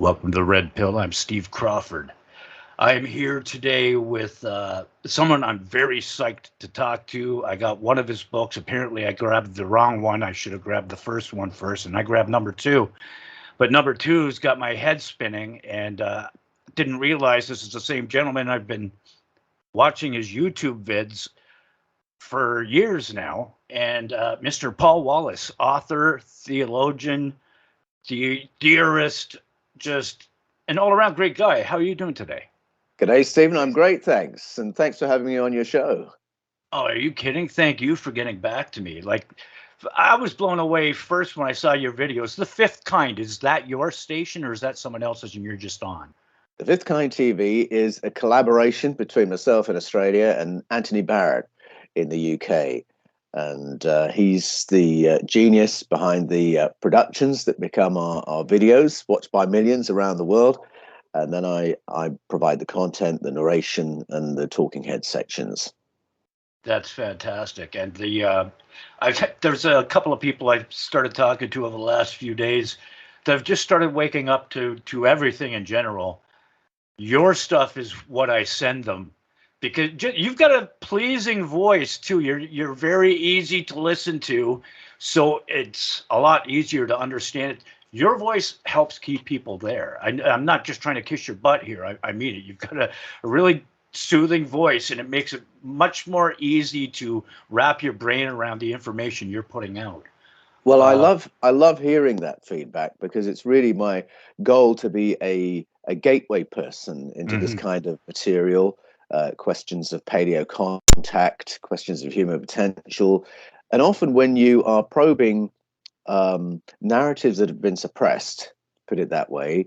Welcome to the Red Pill. I'm Steve Crawford. I am here today with someone I'm very psyched to talk to. I got one of his books. Apparently, I grabbed the wrong one. I should have grabbed the first one first, and I grabbed number two. But number two's got my head spinning, and didn't realize this is the same gentleman. I've been watching his YouTube vids for years now. And Mr. Paul Wallis, author, theologian, theorist, just an all-around great guy. How are you doing today? G'day, Stephen. I'm great, thanks. And thanks for having me on your show. Oh, are you kidding? Thank you for getting back to me. I was blown away first when I saw your videos. The Fifth Kind, is that your station or is that someone else's and you're just on? The Fifth Kind TV is a collaboration between myself in Australia and Anthony Barrett in the UK. And he's the genius behind the productions that become our videos, watched by millions around the world. And then I provide the content, the narration, and the talking head sections. That's fantastic. And there's a couple of people I've started talking to over the last few days that have just started waking up to everything in general. Your stuff is what I send them because you've got a pleasing voice too. You're very easy to listen to, so it's a lot easier to understand it. Your voice helps keep people there. I'm not just trying to kiss your butt here. I mean it. You've got a really soothing voice, and it makes it much more easy to wrap your brain around the information you're putting out. Well, I love hearing that feedback because it's really my goal to be a gateway person into this kind of material. Questions of paleo contact, questions of human potential, and often when you are probing narratives that have been suppressed, put it that way,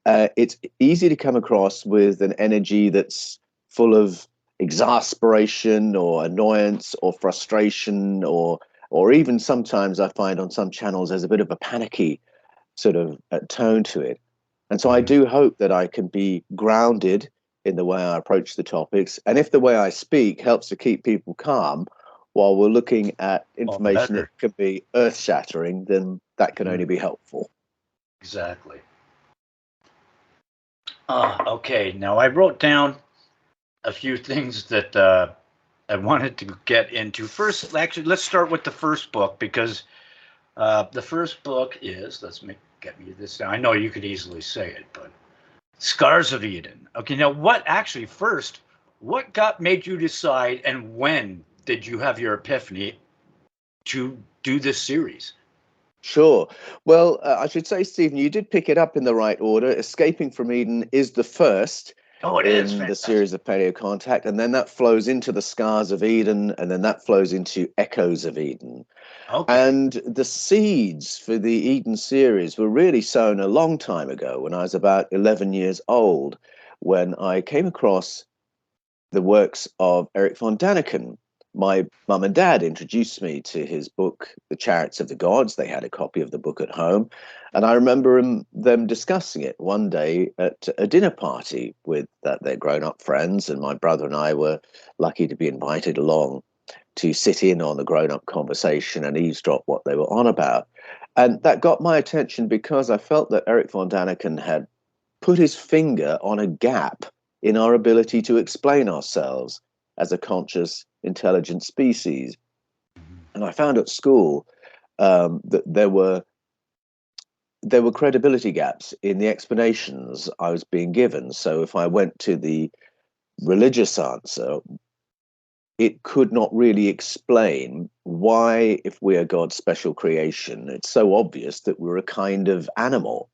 it's easy to come across with an energy that's full of exasperation or annoyance or frustration or even sometimes I find on some channels there's a bit of a panicky sort of tone to it. And so I do hope that I can be grounded in the way I approach the topics. And if the way I speak helps to keep people calm while we're looking at information that can be earth-shattering, then that can only be helpful. Exactly. Okay, now I wrote down a few things that I wanted to get into. First, actually, let's start with the first book because the first book is, get me this down. I know you could easily say it, but Scars of Eden. Okay, now what made you decide and when did you have your epiphany to do this series? Sure. Well, I should say, Stephen, you did pick it up in the right order. Escaping from Eden is the first in the series of Paleo Contact, and then that flows into the Scars of Eden, and then that flows into Echoes of Eden. Okay. And the seeds for the Eden series were really sown a long time ago when I was about 11 years old, when I came across the works of Erich von Däniken. My mum and dad introduced me to his book, The Chariots of the Gods. They had a copy of the book at home. And I remember them discussing it one day at a dinner party with their grown-up friends. And my brother and I were lucky to be invited along to sit in on the grown-up conversation and eavesdrop what they were on about. And that got my attention because I felt that Erich von Däniken had put his finger on a gap in our ability to explain ourselves as a conscious, intelligent species. And I found at school that there were credibility gaps in the explanations I was being given. So if I went to the religious answer, it could not really explain why, if we are God's special creation, it's so obvious that we're a kind of animal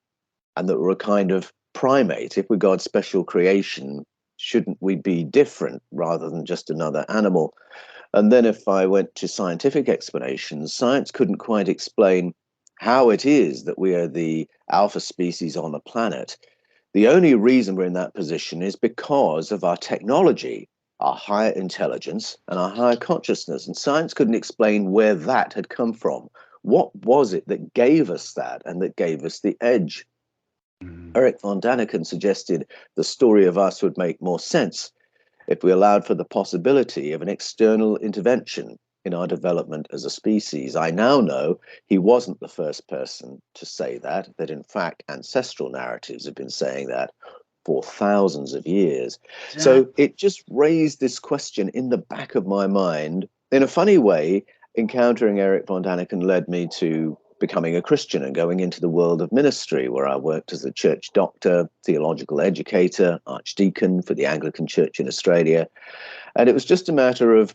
and that we're a kind of primate. If we're God's special creation, shouldn't we be different rather than just another animal? And then if I went to scientific explanations, science couldn't quite explain how it is that we are the alpha species on the planet. The only reason we're in that position is because of our technology, our higher intelligence, and our higher consciousness. And science couldn't explain where that had come from. What was it that gave us that and that gave us the edge? Erich von Däniken suggested the story of us would make more sense if we allowed for the possibility of an external intervention in our development as a species. I now know he wasn't the first person to say that in fact ancestral narratives have been saying that for thousands of years. So it just raised this question in the back of my mind. In a funny way, encountering Eric von Daniken led me to becoming a Christian and going into the world of ministry, where I worked as a church doctor, theological educator, archdeacon for the Anglican Church in Australia. And it was just a matter of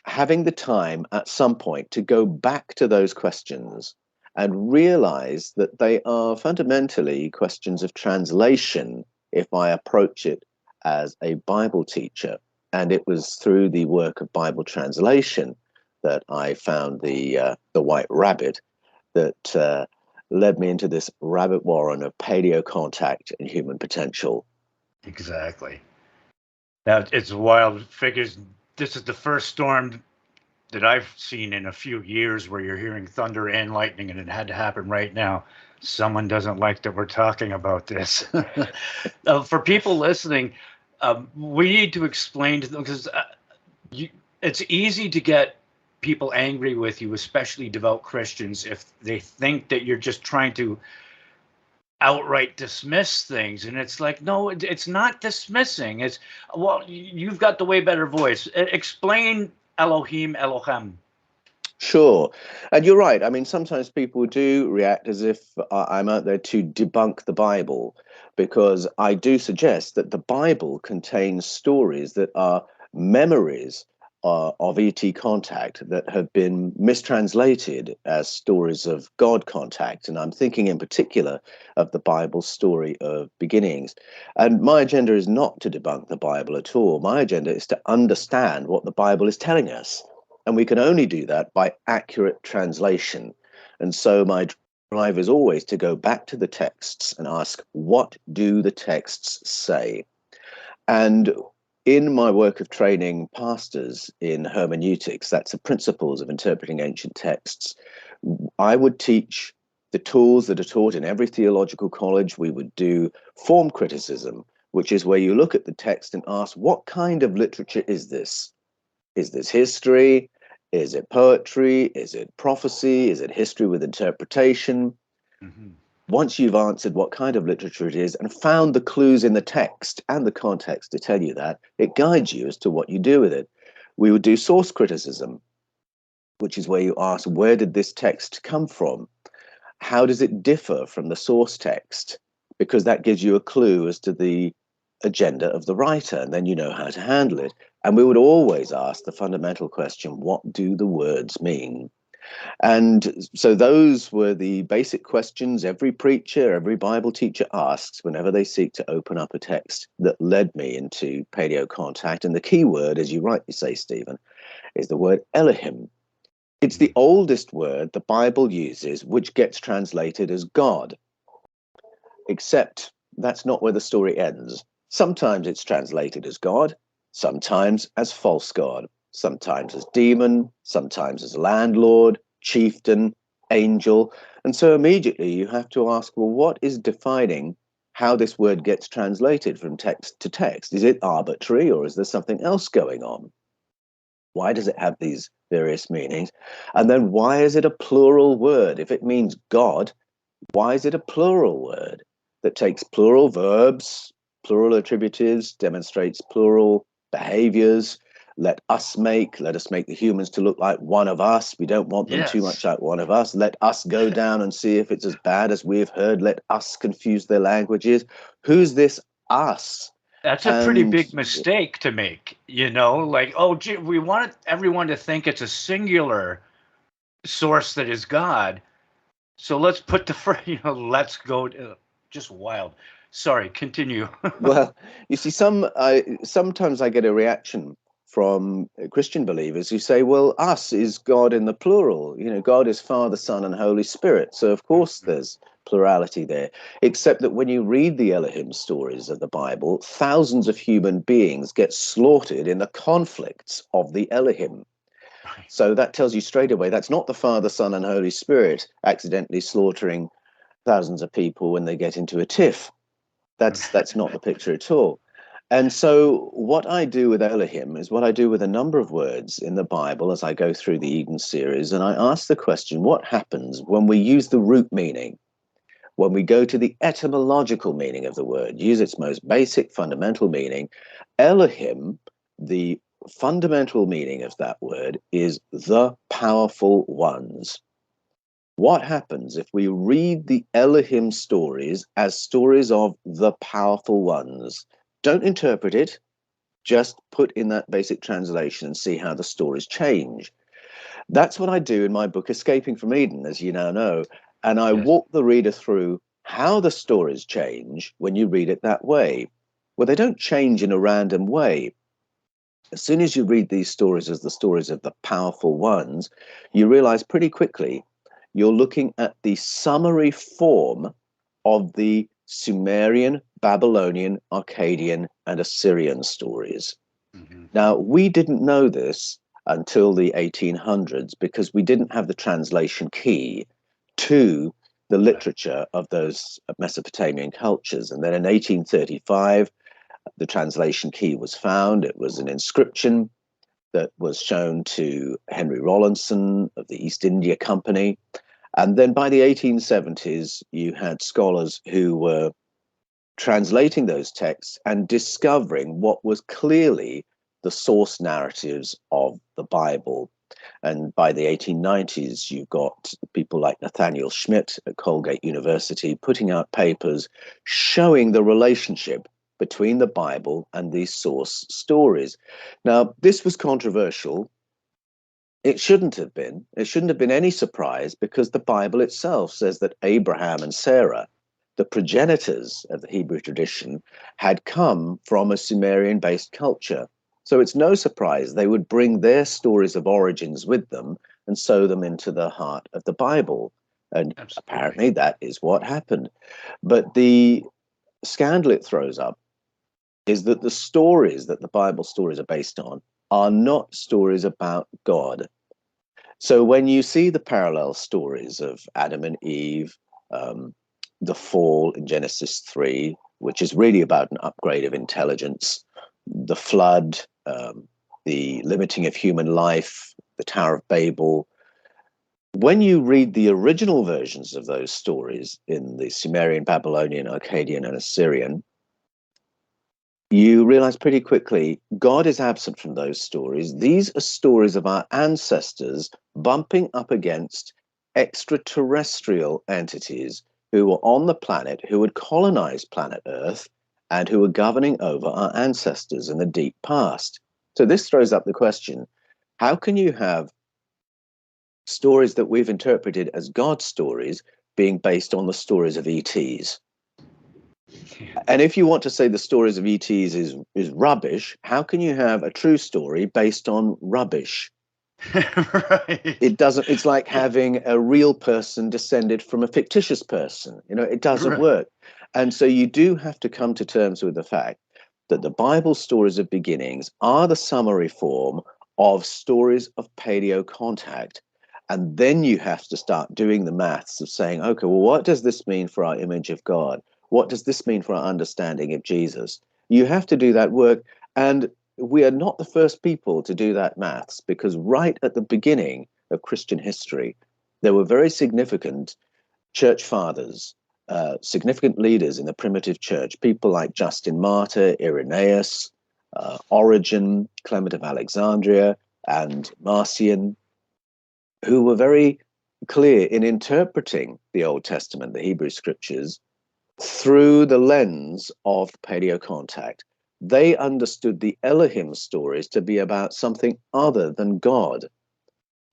having the time at some point to go back to those questions and realize that they are fundamentally questions of translation if I approach it as a Bible teacher. And it was through the work of Bible translation that I found the white rabbit that led me into this rabbit warren of paleocontact and human potential. Exactly. Now, it's wild. Figures this is the first storm that I've seen in a few years where you're hearing thunder and lightning, and it had to happen right now. Someone doesn't like that we're talking about this. For people listening, we need to explain to them, because it's easy to get people angry with you, especially devout Christians, if they think that you're just trying to outright dismiss things. And it's like, no, it's not dismissing. It's, well, you've got the way better voice. Explain Elohim. Sure. And you're right. I mean, sometimes people do react as if I'm out there to debunk the Bible, because I do suggest that the Bible contains stories that are memories of ET contact that have been mistranslated as stories of God contact. And I'm thinking in particular of the Bible's story of beginnings. And my agenda is not to debunk the Bible at all. My agenda is to understand what the Bible is telling us. And we can only do that by accurate translation. And so my drive is always to go back to the texts and ask, what do the texts say? And in my work of training pastors in hermeneutics, that's the principles of interpreting ancient texts, I would teach the tools that are taught in every theological college. We would do form criticism, which is where you look at the text and ask, what kind of literature is this? Is this history? Is it poetry? Is it prophecy? Is it history with interpretation? Mm-hmm. Once you've answered what kind of literature it is and found the clues in the text and the context to tell you that, it guides you as to what you do with it. We would do source criticism, which is where you ask, where did this text come from? How does it differ from the source text? Because that gives you a clue as to the agenda of the writer, and then you know how to handle it. And we would always ask the fundamental question, what do the words mean? And so those were the basic questions every preacher, every Bible teacher asks whenever they seek to open up a text, that led me into paleocontact. And the key word, as you rightly say, Stephen, is the word Elohim. It's the oldest word the Bible uses, which gets translated as God. Except that's not where the story ends. Sometimes it's translated as God, sometimes as false God, sometimes as demon, sometimes as landlord, chieftain, angel. And so immediately you have to ask, well, what is defining how this word gets translated from text to text? Is it arbitrary, or is there something else going on? Why does it have these various meanings? And then why is it a plural word? If it means God, why is it a plural word that takes plural verbs, plural attributives, demonstrates plural behaviors? Let us make the humans to look like one of us. We don't want them too much like one of us. Let us go down and see if it's as bad as we've heard. Let us confuse their languages. Who's this us? That's a pretty big mistake to make, you know, like, oh, gee, we want everyone to think it's a singular source that is God. So let's put let's go, just wild. Sorry, continue. Well, you see, sometimes I get a reaction from Christian believers who say, well, us is God in the plural. You know, God is Father, Son, and Holy Spirit. So, of course, there's plurality there, except that when you read the Elohim stories of the Bible, thousands of human beings get slaughtered in the conflicts of the Elohim. So that tells you straight away that's not the Father, Son, and Holy Spirit accidentally slaughtering thousands of people when they get into a tiff. That's not the picture at all. And so what I do with Elohim is what I do with a number of words in the Bible as I go through the Eden series. And I ask the question, what happens when we use the root meaning? When we go to the etymological meaning of the word, use its most basic fundamental meaning, Elohim, the fundamental meaning of that word is the powerful ones. What happens if we read the Elohim stories as stories of the powerful ones? Don't interpret it, just put in that basic translation and see how the stories change. That's what I do in my book, Escaping from Eden, as you now know. And I walk the reader through how the stories change when you read it that way. Well, they don't change in a random way. As soon as you read these stories as the stories of the powerful ones, you realize pretty quickly you're looking at the summary form of the Sumerian, Babylonian, Akkadian, and Assyrian stories. Mm-hmm. Now, we didn't know this until the 1800s because we didn't have the translation key to the literature of those Mesopotamian cultures. And then in 1835, the translation key was found. It was an inscription that was shown to Henry Rawlinson of the East India Company. And then by the 1870s, you had scholars who were translating those texts and discovering what was clearly the source narratives of the Bible. And by the 1890s, you've got people like Nathaniel Schmidt at Colgate University putting out papers showing the relationship between the Bible and these source stories. Now, this was controversial. It shouldn't have been. It shouldn't have been any surprise because the Bible itself says that Abraham and Sarah, the progenitors of the Hebrew tradition, had come from a Sumerian-based culture. So it's no surprise they would bring their stories of origins with them and sew them into the heart of the Bible. And apparently that is what happened. But the scandal it throws up is that the stories that the Bible stories are based on are not stories about God. So when you see the parallel stories of Adam and Eve, the fall in Genesis 3, which is really about an upgrade of intelligence, the flood, the limiting of human life, the Tower of Babel. When you read the original versions of those stories in the Sumerian, Babylonian, Akkadian, and Assyrian, you realize pretty quickly God is absent from those stories. These are stories of our ancestors bumping up against extraterrestrial entities who were on the planet, who had colonized planet Earth, and who were governing over our ancestors in the deep past. So this throws up the question, how can you have stories that we've interpreted as God stories being based on the stories of ETs? And if you want to say the stories of ETs is rubbish, how can you have a true story based on rubbish? Right. It doesn't. It's like having a real person descended from a fictitious person. You know, it doesn't work. And so you do have to come to terms with the fact that the Bible stories of beginnings are the summary form of stories of paleo contact. And then you have to start doing the maths of saying, okay, well, what does this mean for our image of God? What does this mean for our understanding of Jesus? You have to do that work. And we are not the first people to do that maths, because right at the beginning of Christian history, there were very significant church fathers, significant leaders in the primitive church, people like Justin Martyr, Irenaeus, Origen, Clement of Alexandria, and Marcion, who were very clear in interpreting the Old Testament, the Hebrew scriptures, through the lens of paleo contact. They understood the Elohim stories to be about something other than God.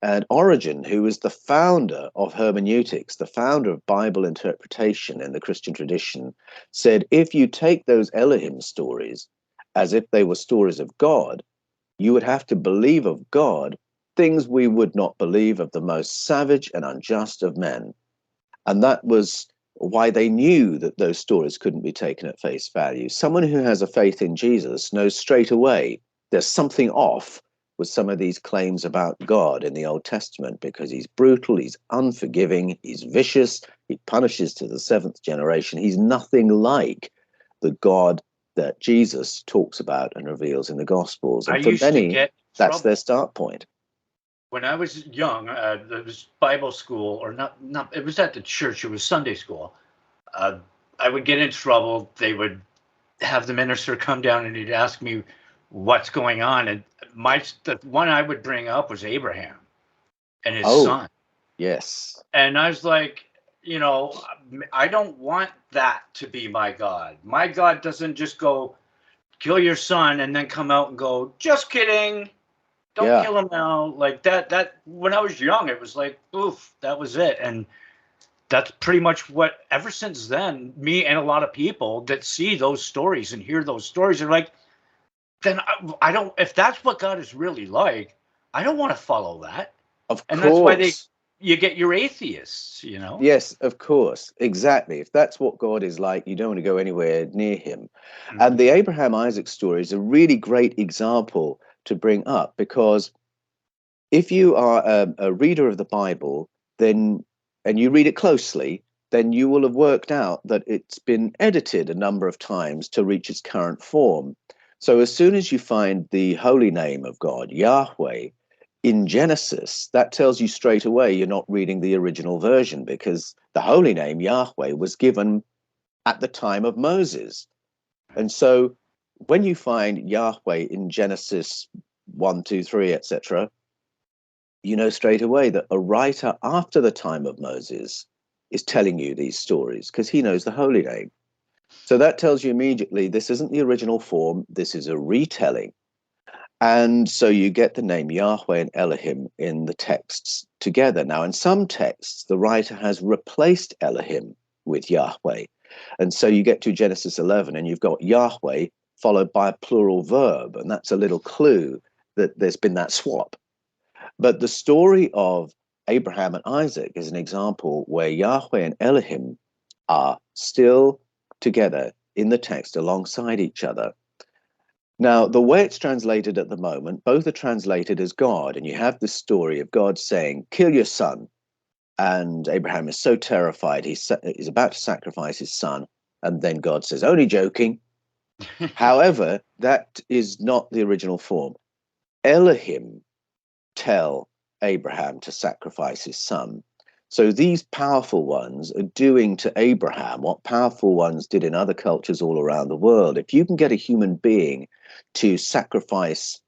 And Origen, who was the founder of hermeneutics, the founder of Bible interpretation in the Christian tradition, said, if you take those Elohim stories as if they were stories of God, you would have to believe of God things we would not believe of the most savage and unjust of men. And that was why they knew that those stories couldn't be taken at face value. Someone who has a faith in Jesus knows straight away there's something off with some of these claims about God in the Old Testament, because he's brutal, he's unforgiving, he's vicious, he punishes to the seventh generation. He's nothing like the God that Jesus talks about and reveals in the Gospels. I And for used to many, get in that's their trouble start point. when I was young. There was Bible school, or not. It was at the church. It was Sunday school. Uh, I would get in trouble. They would have the minister come down and he'd ask me what's going on, and the one I would bring up was Abraham and his Oh, son. yes. And I was like, I don't want that to be my God. My God doesn't just go kill your son and then come out and go, just kidding, don't Yeah, kill him now. Like that when I was young, it was like, oof, that was it. And that's pretty much what, ever since then, me and a lot of people that see those stories and hear those stories are like, then I don't, if that's what God is really like, I don't want to follow that. of And that's why course. you get your atheists. Yes, of course. Exactly. If that's what God is like, you don't want to go anywhere near him. And Mhm. the Abraham Isaac story is a really great example to bring up, because if you are a reader of the Bible, then and you read it closely, then you will have worked out that it's been edited a number of times to reach its current form. So as soon as you find the holy name of God, Yahweh, in Genesis, that tells you straight away you're not reading the original version, because the holy name Yahweh was given at the time of Moses. And so when you find Yahweh in Genesis 1, 2, 3, etc., you know straight away that a writer after the time of Moses is telling you these stories, because he knows the holy name. So that tells you immediately this isn't the original form, this is a retelling. And so you get the name Yahweh and Elohim in the texts together. Now, in some texts, the writer has replaced Elohim with Yahweh. And so you get to Genesis 11 and you've got Yahweh followed by a plural verb. And that's a little clue that there's been that swap. But the story of Abraham and Isaac is an example where Yahweh and Elohim are still together in the text alongside each other. Now, the way it's translated at the moment, both are translated as God, and you have this story of God saying, kill your son. And Abraham is so terrified, he's about to sacrifice his son. And then God says, only joking. However, that is not the original form. Elohim tell Abraham to sacrifice his son. So these powerful ones are doing to Abraham what powerful ones did in other cultures all around the world. If you can get a human being to sacrifice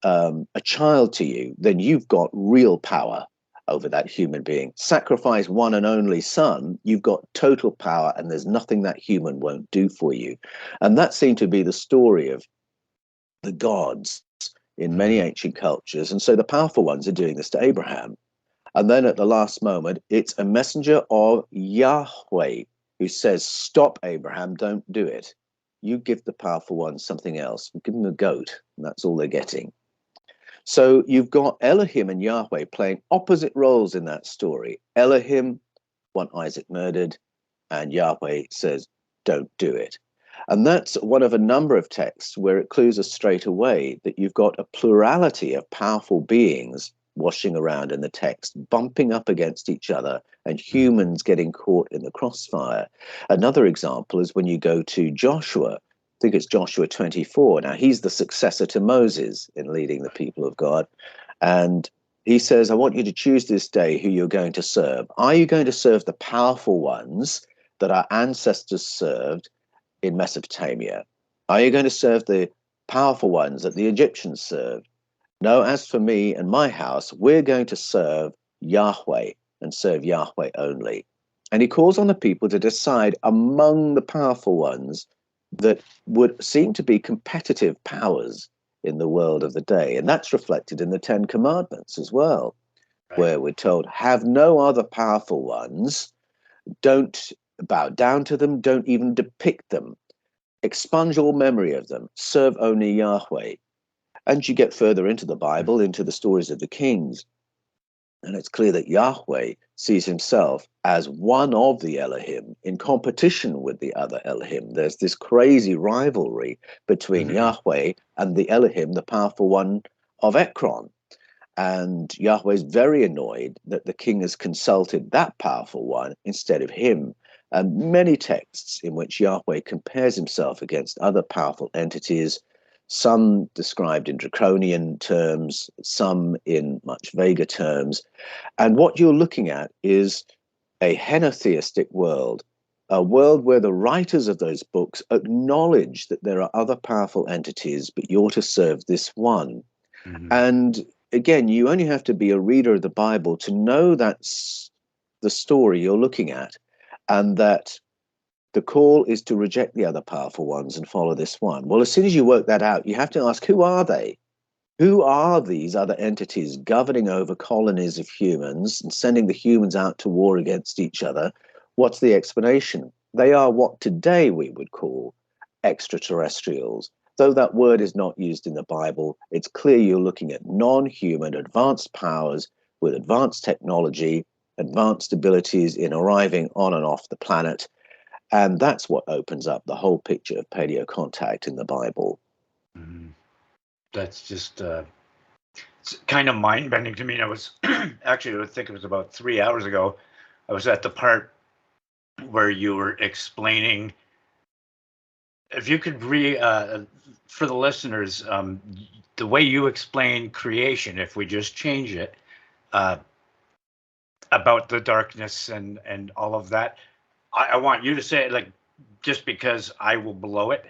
a child to you, then you've got real power over that human being. Sacrifice one and only son, you've got total power, and there's nothing that human won't do for you. And that seemed to be the story of the gods in many ancient cultures. And so the powerful ones are doing this to Abraham. And then at the last moment, it's a messenger of Yahweh who says, stop, Abraham, don't do it. You give the powerful ones something else. Give them a goat, and that's all they're getting. So you've got Elohim and Yahweh playing opposite roles in that story. Elohim want Isaac murdered, and Yahweh says, don't do it. And that's one of a number of texts where it clues us straight away that you've got a plurality of powerful beings washing around in the text, bumping up against each other, and humans getting caught in the crossfire. Another example is when you go to Joshua. I think it's Joshua 24. Now, he's the successor to Moses in leading the people of God. And he says, I want you to choose this day who you're going to serve. Are you going to serve the powerful ones that our ancestors served in Mesopotamia? Are you going to serve the powerful ones that the Egyptians served? No, as for me and my house, we're going to serve Yahweh and serve Yahweh only. And he calls on the people to decide among the powerful ones that would seem to be competitive powers in the world of the day. And that's reflected in the Ten Commandments as well, where we're told, have no other powerful ones, don't bow down to them, don't even depict them, expunge all memory of them, serve only Yahweh. And you get further into the Bible, into the stories of the kings, and it's clear that Yahweh sees himself as one of the Elohim in competition with the other Elohim. There's this crazy rivalry between Yahweh and the Elohim, the powerful one of Ekron. And Yahweh's very annoyed that the king has consulted that powerful one instead of him. and many texts in which Yahweh compares himself against other powerful entities, some described in draconian terms, some in much vaguer terms. And what you're looking at is a henotheistic world, a world where the writers of those books acknowledge that there are other powerful entities, but you're to serve this one. Mm-hmm. And again, you only have to be a reader of the Bible to know that's the story you're looking at, and that the call is to reject the other powerful ones and follow this one. Well, as soon as you work that out, you have to ask, who are they? Who are these other entities governing over colonies of humans and sending the humans out to war against each other? What's the explanation? They are what today we would call extraterrestrials. Though that word is not used in the Bible, it's clear you're looking at non-human advanced powers with advanced technology, advanced abilities in arriving on and off the planet. And that's what opens up the whole picture of paleo contact in the Bible. Mm-hmm. That's just it's kind of mind-bending to me. I was actually, I think it was about 3 hours ago, I was at the part where you were explaining, if you could for the listeners, the way you explain creation, if we just change it, about the darkness and all of that, I want you to say it, like, just because I will blow it.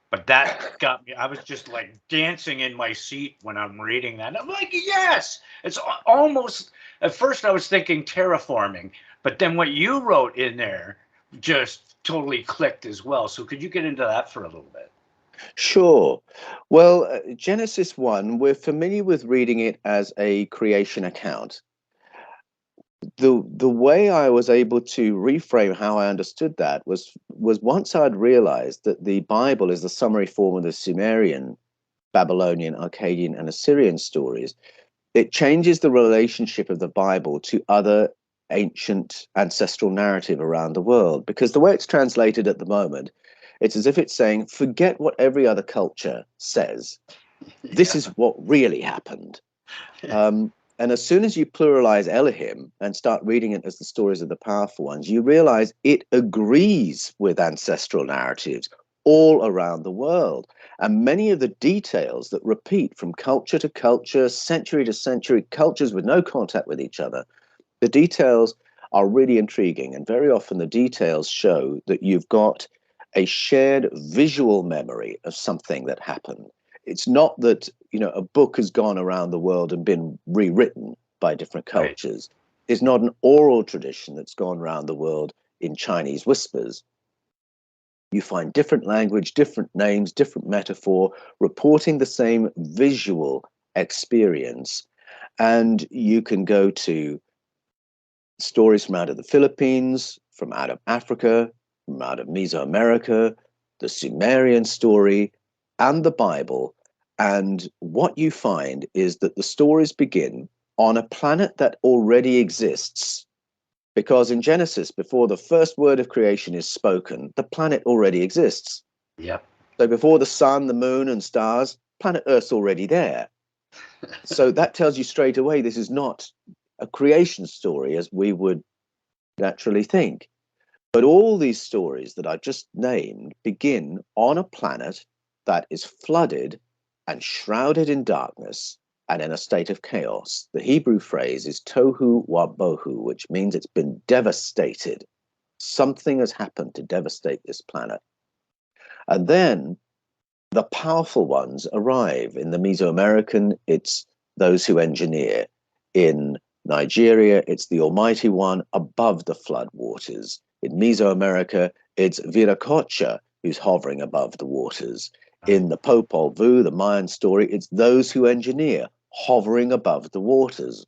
But that got me. I was just like dancing in my seat when I'm reading that. I'm like, yes, it's almost, at first I was thinking terraforming, but then what you wrote in there just totally clicked as well. So could you get into that for a little bit? Sure. Well, Genesis 1, we're familiar with reading it as a creation account. The way I was able to reframe how I understood that was once I'd realized that the Bible is the summary form of the Sumerian, Babylonian, Akkadian, and Assyrian stories. It changes the relationship of the Bible to other ancient ancestral narrative around the world, because the way it's translated at the moment, it's as if it's saying, forget what every other culture says. This is what really happened. And as soon as you pluralize Elohim and start reading it as the stories of the powerful ones, you realize it agrees with ancestral narratives all around the world. And many of the details that repeat from culture to culture, century to century, cultures with no contact with each other, the details are really intriguing. And very often the details show that you've got a shared visual memory of something that happened. It's not that, a book has gone around the world and been rewritten by different cultures. Right. It's not an oral tradition that's gone around the world in Chinese whispers. You find different language, different names, different metaphor, reporting the same visual experience. And you can go to stories from out of the Philippines, from out of Africa, from out of Mesoamerica, the Sumerian story, and the Bible. And what you find is that the stories begin on a planet that already exists. Because in Genesis, before the first word of creation is spoken, the planet already exists. Yep. So before the sun, the moon, and stars, planet Earth's already there. So that tells you straight away this is not a creation story as we would naturally think. But all these stories that I just named begin on a planet that is flooded and shrouded in darkness and in a state of chaos. The Hebrew phrase is tohu wa bohu, which means it's been devastated. Something has happened to devastate this planet. And then the powerful ones arrive. In the Mesoamerican, it's those who engineer. In Nigeria, it's the Almighty One above the flood waters. In Mesoamerica, it's Viracocha who's hovering above the waters. In the Popol Vuh, the Mayan story, it's those who engineer, hovering above the waters.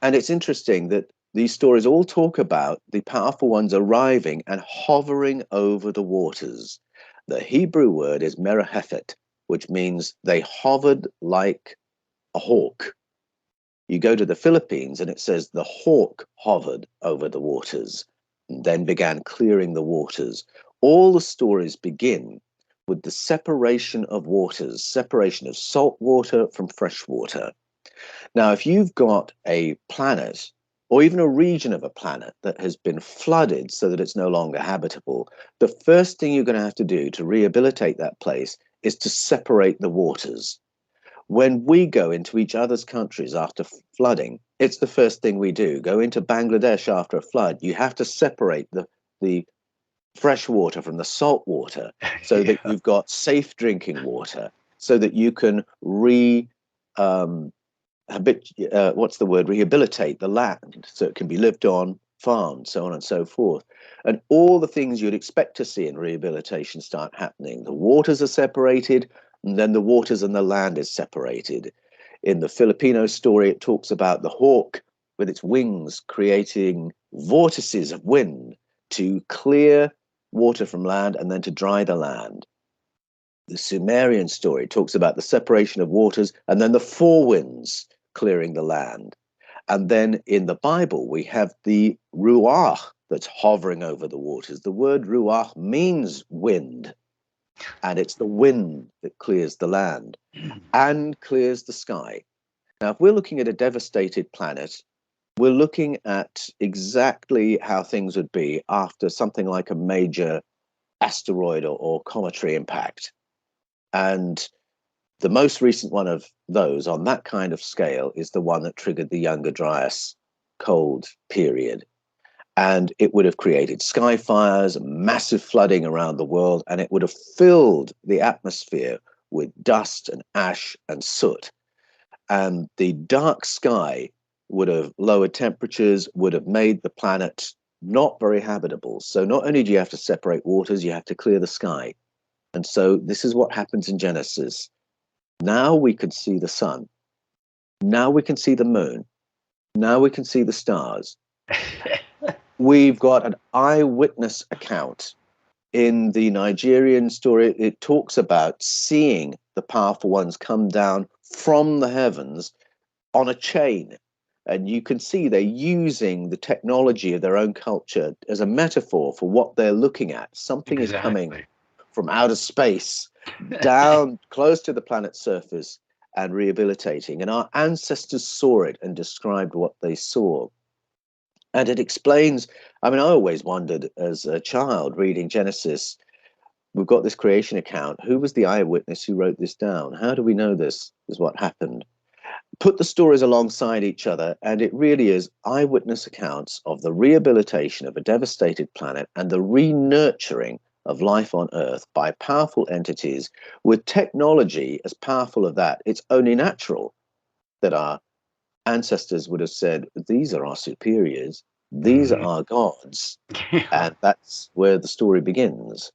And it's interesting that these stories all talk about the powerful ones arriving and hovering over the waters. The Hebrew word is merahephet, which means they hovered like a hawk. You go to the Philippines and it says the hawk hovered over the waters and then began clearing the waters. All the stories begin with the separation of waters, separation of salt water from fresh water. Now, if you've got a planet or even a region of a planet that has been flooded so that it's no longer habitable, the first thing you're going to have to do to rehabilitate that place is to separate the waters. When we go into each other's countries after flooding, it's the first thing we do. Go into Bangladesh after a flood, you have to separate the fresh water from the salt water so that you've got safe drinking water, so that you can rehabilitate the land so it can be lived on, farmed, so on and so forth. And all the things you'd expect to see in rehabilitation start happening. The waters are separated, and then the waters and the land is separated. In the Filipino story, it talks about the hawk with its wings creating vortices of wind to clear water from land and then to dry the land. The Sumerian story talks about the separation of waters and then the four winds clearing the land. And then in the Bible, we have the ruach that's hovering over the waters. The word ruach means wind, and it's the wind that clears the land and clears the sky. Now, if we're looking at a devastated planet, we're looking at exactly how things would be after something like a major asteroid or cometary impact. And the most recent one of those on that kind of scale is the one that triggered the Younger Dryas cold period. And it would have created sky fires, massive flooding around the world, and it would have filled the atmosphere with dust and ash and soot. And the dark sky would have lowered temperatures, would have made the planet not very habitable. So not only do you have to separate waters, you have to clear the sky. And so this is what happens in Genesis. Now we can see the sun. Now we can see the moon. Now we can see the stars. We've got an eyewitness account in the Nigerian story. It talks about seeing the powerful ones come down from the heavens on a chain. And you can see they're using the technology of their own culture as a metaphor for what they're looking at. Something is coming from outer space down close to the planet's surface and rehabilitating. And our ancestors saw it and described what they saw. And it explains, I mean, I always wondered as a child reading Genesis, we've got this creation account. Who was the eyewitness who wrote this down? How do we know this is what happened? Put the stories alongside each other, and it really is eyewitness accounts of the rehabilitation of a devastated planet and the re-nurturing of life on Earth by powerful entities with technology as powerful as that. It's only natural that our ancestors would have said, these are our superiors, these are our gods, and that's where the story begins.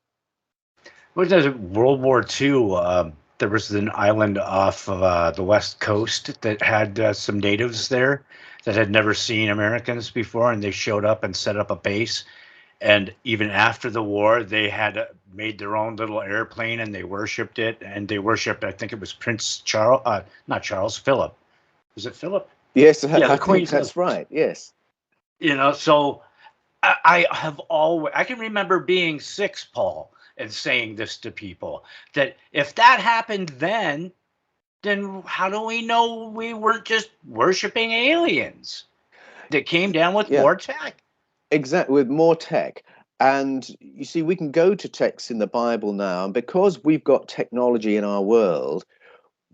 What does World War II? There was an island off of the west coast that had some natives there that had never seen Americans before, and they showed up and set up a base. And even after the war, they had made their own little airplane, and they worshipped it. And they worshipped, I think it was Prince Charles, not Charles, Philip. Was it Philip? Yes, Yeah, I think that's right. Yes. You know, so I have always, I can remember being 6, Paul, and saying this to people, that if that happened then how do we know we weren't just worshiping aliens that came down with more tech? Exactly, with more tech. And you see, we can go to texts in the Bible now, and because we've got technology in our world,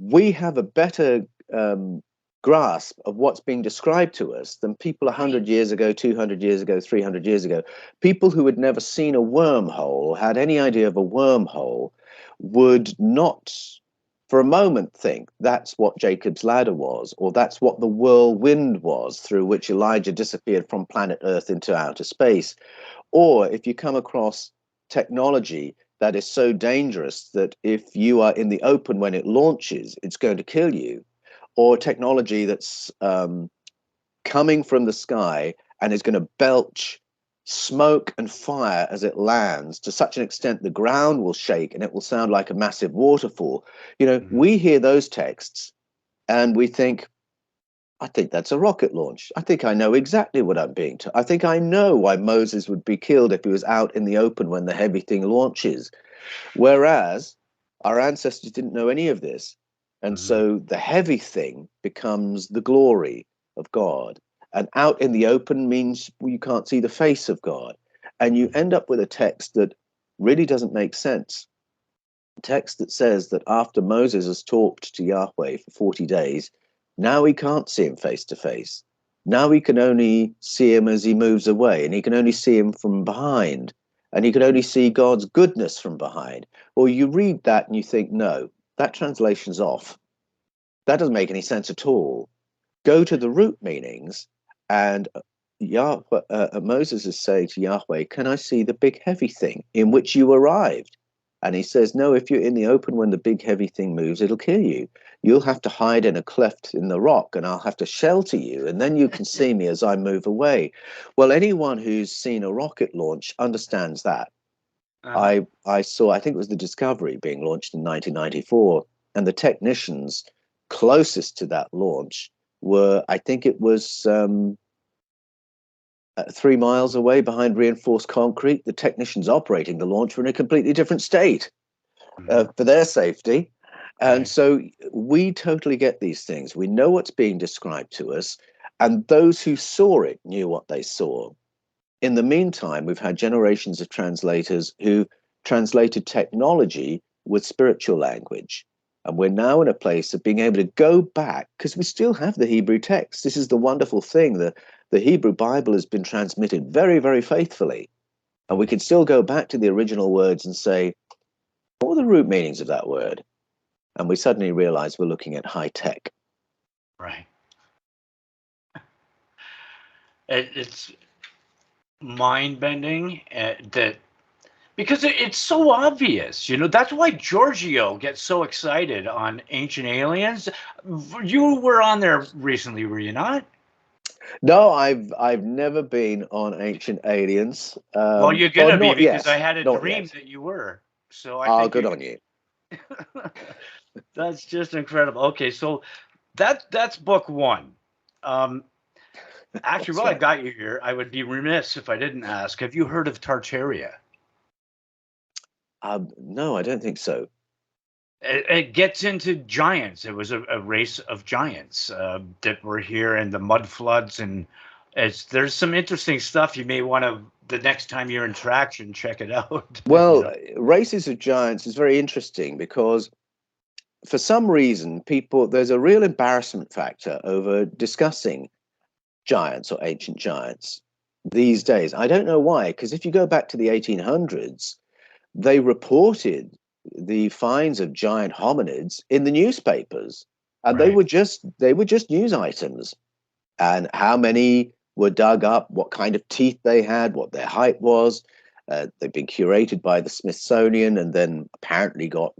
we have a better grasp of what's being described to us than people 100 years ago, 200 years ago, 300 years ago. People who had never seen a wormhole or had any idea of a wormhole would not for a moment think that's what Jacob's ladder was, or that's what the whirlwind was through which Elijah disappeared from planet Earth into outer space. Or if you come across technology that is so dangerous that if you are in the open when it launches, it's going to kill you, or technology that's coming from the sky and is going to belch smoke and fire as it lands to such an extent the ground will shake and it will sound like a massive waterfall. You know, we hear those texts and we think, I think that's a rocket launch. I think I know exactly what I'm being told. I think I know why Moses would be killed if he was out in the open when the heavy thing launches. Whereas our ancestors didn't know any of this. And so the heavy thing becomes the glory of God. And out in the open means you can't see the face of God. And you end up with a text that really doesn't make sense. A text that says that after Moses has talked to Yahweh for 40 days, now he can't see him face to face. Now he can only see him as he moves away, and he can only see him from behind, and he can only see God's goodness from behind. Or you read that and you think, no, that translation's off. That doesn't make any sense at all. Go to the root meanings, and Moses is saying to Yahweh, can I see the big heavy thing in which you arrived? And he says, no, if you're in the open when the big heavy thing moves, it'll kill you. You'll have to hide in a cleft in the rock, and I'll have to shelter you, and then you can see me as I move away. Well, anyone who's seen a rocket launch understands that. I saw, I think it was the Discovery being launched in 1994, and the technicians closest to that launch were, I think it was 3 miles away behind reinforced concrete. The technicians operating the launch were in a completely different state for their safety. And so we totally get these things. We know what's being described to us, and those who saw it knew what they saw. In the meantime, we've had generations of translators who translated technology with spiritual language. And we're now in a place of being able to go back, because we still have the Hebrew text. This is the wonderful thing. The Hebrew Bible has been transmitted very, very faithfully. And we can still go back to the original words and say, what were the root meanings of that word? And we suddenly realize we're looking at high tech. Right. It's mind-bending that, because it's so obvious, that's why Giorgio gets so excited on Ancient Aliens. You were on there recently, were you not? No, I've never been on Ancient Aliens. Well, you're gonna be, because I had a not dream yet. that you were. So I think good on you. That's just incredible. Okay, so that's book one. Actually, while I got you here, I would be remiss if I didn't ask, have you heard of Tartaria? No, I don't think so. It gets into giants. It was a race of giants that were here in the mud floods, and there's some interesting stuff. You may want to, the next time you're in Traction, check it out. Well, races of giants is very interesting because for some reason, there's a real embarrassment factor over discussing giants or ancient giants these days. I don't know why, because if you go back to the 1800s, they reported the finds of giant hominids in the newspapers, and they were just news items. And how many were dug up, what kind of teeth they had, what their height was. They've been curated by the Smithsonian and then apparently got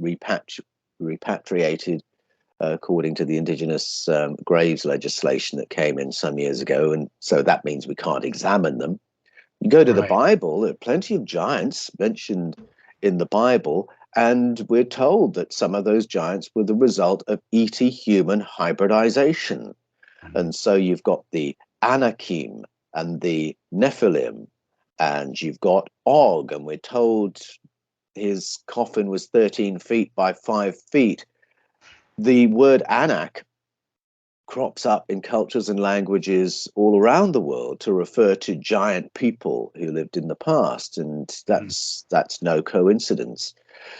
repatriated according to the indigenous graves legislation that came in some years ago. And so that means we can't examine them. You go to the Bible, there are plenty of giants mentioned in the Bible, and we're told that some of those giants were the result of ET-human hybridization. And so you've got the Anakim and the Nephilim, and you've got Og, and we're told his coffin was 13 feet by 5 feet. The word Anak crops up in cultures and languages all around the world to refer to giant people who lived in the past, and that's no coincidence.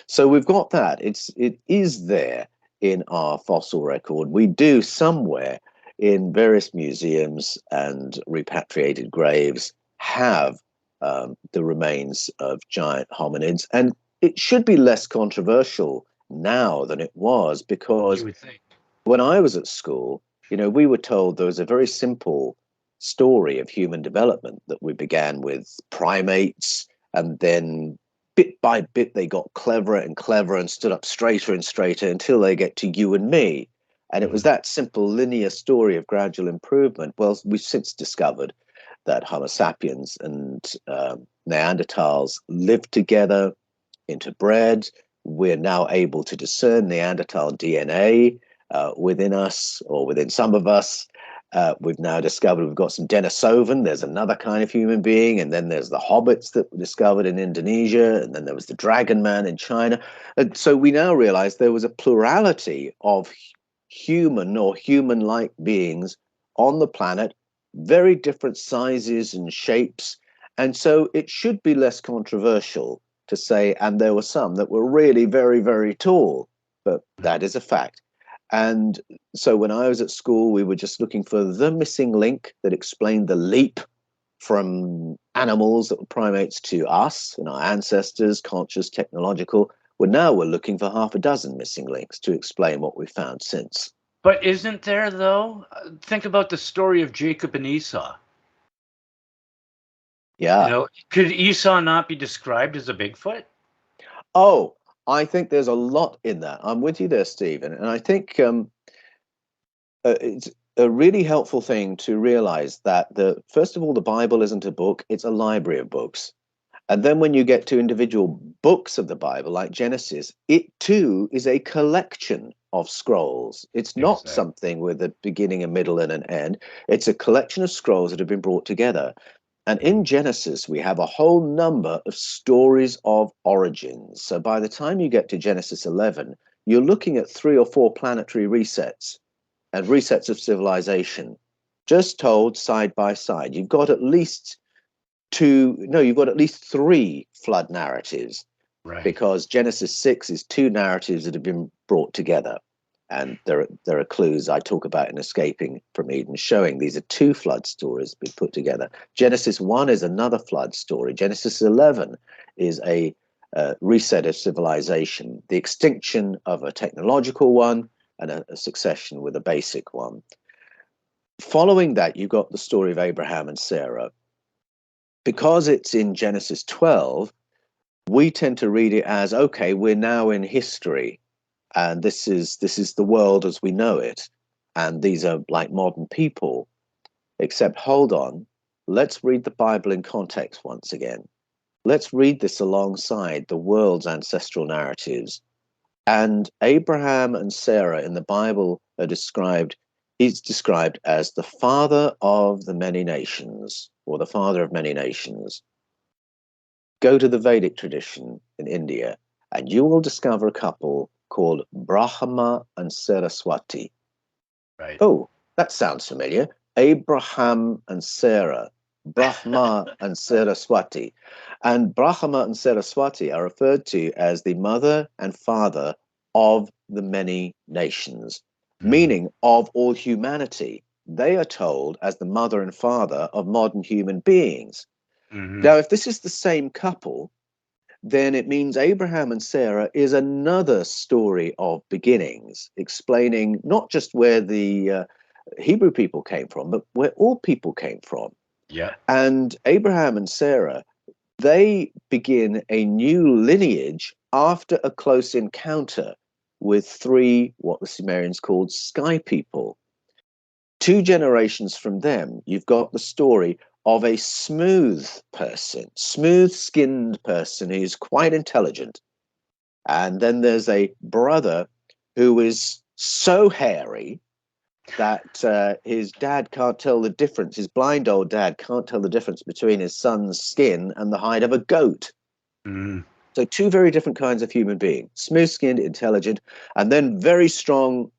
So we've got that. It is there in our fossil record. We do somewhere in various museums and repatriated graves have the remains of giant hominids, and it should be less controversial now than it was, because when I was at school, we were told there was a very simple story of human development, that we began with primates, and then bit by bit they got cleverer and cleverer and stood up straighter and straighter until they get to you and me. And it was that simple linear story of gradual improvement. Well, we've since discovered that Homo sapiens and Neanderthals lived together, interbred. We're now able to discern Neanderthal DNA within us, or within some of us. We've now discovered we've got some Denisovan. There's another kind of human being. And then there's the hobbits that were discovered in Indonesia. And then there was the dragon man in China. And so we now realize there was a plurality of human or human-like beings on the planet very different sizes and shapes. And so it should be less controversial to say, and there were some that were really very, very tall, but that is a fact. And so when I was at school, we were just looking for the missing link that explained the leap from animals that were primates to us and our ancestors, conscious, technological. Well, now we're looking for half a dozen missing links to explain what we've found since. But isn't there, though? Think about the story of Jacob and Esau. Yeah. Could Esau not be described as a Bigfoot? Oh, I think there's a lot in that. I'm with you there, Stephen. And I think it's a really helpful thing to realize that first of all, the Bible isn't a book, it's a library of books. And then when you get to individual books of the Bible, like Genesis, it too is a collection of scrolls. It's not something with a beginning, a middle, and an end. It's a collection of scrolls that have been brought together. And in Genesis, we have a whole number of stories of origins. So by the time you get to Genesis 11, you're looking at 3 or 4 planetary resets and resets of civilization, just told side by side. You've got at least 3 flood narratives, Right. because Genesis 6 is 2 narratives that have been brought together. And there are clues I talk about in Escaping from Eden, showing these are 2 flood stories being put together. Genesis 1 is another flood story. Genesis 11 is a reset of civilization, the extinction of a technological one and a succession with a basic one. Following that, you've got the story of Abraham and Sarah. Because it's in Genesis 12, we tend to read it as, okay, we're now in history, and this is the world as we know it, and these are like modern people. Except, hold on, let's read the Bible in context once again. Let's read this alongside the world's ancestral narratives. And Abraham and Sarah in the Bible are described as the father of the many nations, or the father of many nations. Go to the Vedic tradition in India, and you will discover a couple called Brahma and Saraswati. Right. Oh, that sounds familiar. Abraham and Sarah, Brahma and Saraswati. And Brahma and Saraswati are referred to as the mother and father of the many nations, meaning of all humanity. They are told as the mother and father of modern human beings. Now, if this is the same couple, then it means Abraham and Sarah is another story of beginnings, explaining not just where the Hebrew people came from, but where all people came from. Yeah. And Abraham and Sarah, they begin a new lineage after a close encounter with 3, what the Sumerians called sky people. 2 generations from them, you've got the story of a smooth-skinned person who's quite intelligent. And then there's a brother who is so hairy that his dad can't tell the difference. His blind old dad can't tell the difference between his son's skin and the hide of a goat. So 2 very different kinds of human being, smooth-skinned, intelligent, and then very strong,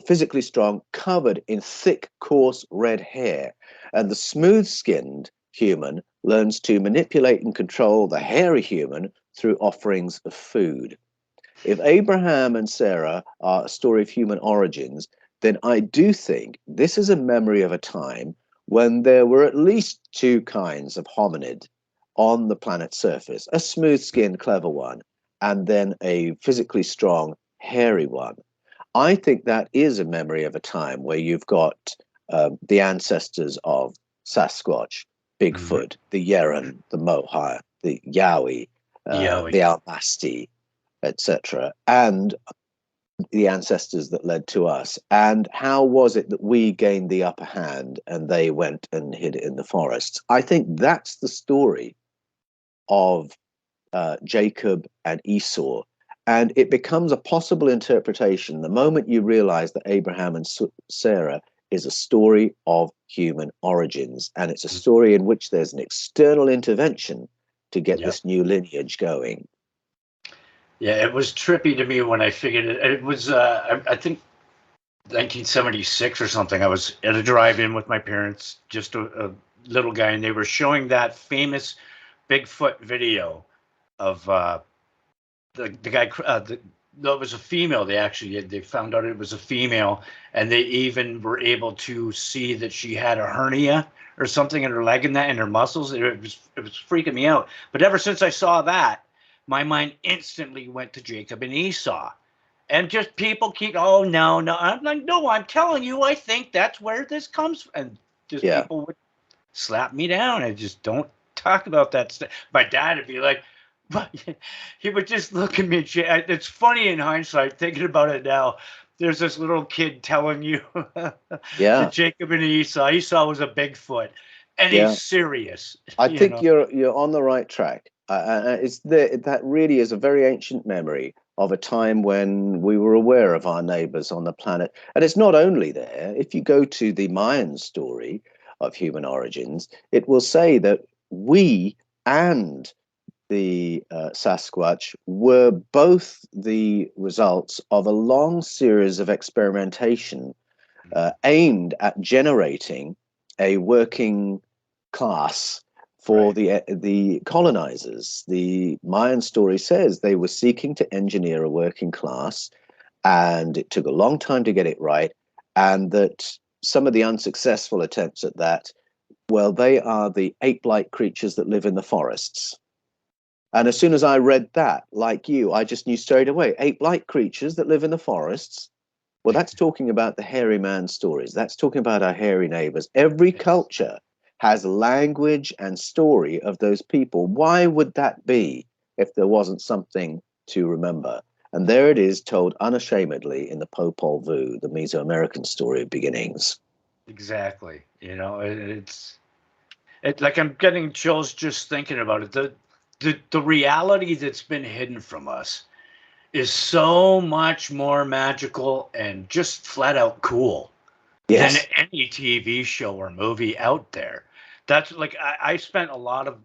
physically strong, covered in thick, coarse red hair. And the smooth-skinned human learns to manipulate and control the hairy human through offerings of food. If Abraham and Sarah are a story of human origins, then I do think this is a memory of a time when there were at least 2 kinds of hominid on the planet's surface, a smooth-skinned, clever one, and then a physically strong, hairy one. I think that is a memory of a time where you've got the ancestors of Sasquatch, Bigfoot, the Yeren, the Mohai, the Yowie, the Almasti, etc., and the ancestors that led to us. And how was it that we gained the upper hand and they went and hid in the forests? I think that's the story of Jacob and Esau. And it becomes a possible interpretation the moment you realize that Abraham and Sarah is a story of human origins. And it's a story in which there's an external intervention to get this new lineage going. Yeah, it was trippy to me when I figured it. It was, I think 1976 or something. I was at a drive-in with my parents, just a little guy, and they were showing that famous Bigfoot video of the guy. No, it was a female. They found out it was a female, and they even were able to see that she had a hernia or something in her leg and that in her muscles. It was freaking me out. But ever since I saw that, my mind instantly went to Jacob and Esau. And just people keep, oh no, no. I'm like, no, I'm telling you, I think that's where this comes from. And just Yeah. people would slap me down. I just don't talk about that stuff. My dad would be like, he would just look at me. It's funny in hindsight, thinking about it now. There's this little kid telling you Yeah. that Jacob and Esau was a Bigfoot, and Yeah. he's serious. I You think know, you're on the right track. That really is a very ancient memory of a time when we were aware of our neighbors on the planet. And it's not only there. If you go to the Mayan story of human origins, it will say that we and the Sasquatch were both the results of a long series of experimentation aimed at generating a working class for right? the colonizers. The Mayan story says they were seeking to engineer a working class, and it took a long time to get it right, and that some of the unsuccessful attempts at that, well, they are the ape-like creatures that live in the forests. And as soon as I read that, like you, I just knew straight away, ape-like creatures that live in the forests. Well, that's talking about the hairy man stories. That's talking about our hairy neighbors. Every Yes. culture has language and story of those people. Why would that be if there wasn't something to remember? And there it is, told unashamedly in the Popol Vuh, the Mesoamerican story of beginnings. Exactly. It's like I'm getting chills just thinking about it. The reality that's been hidden from us is so much more magical and just flat out cool than Yes. any TV show or movie out there. That's like I spent a lot of.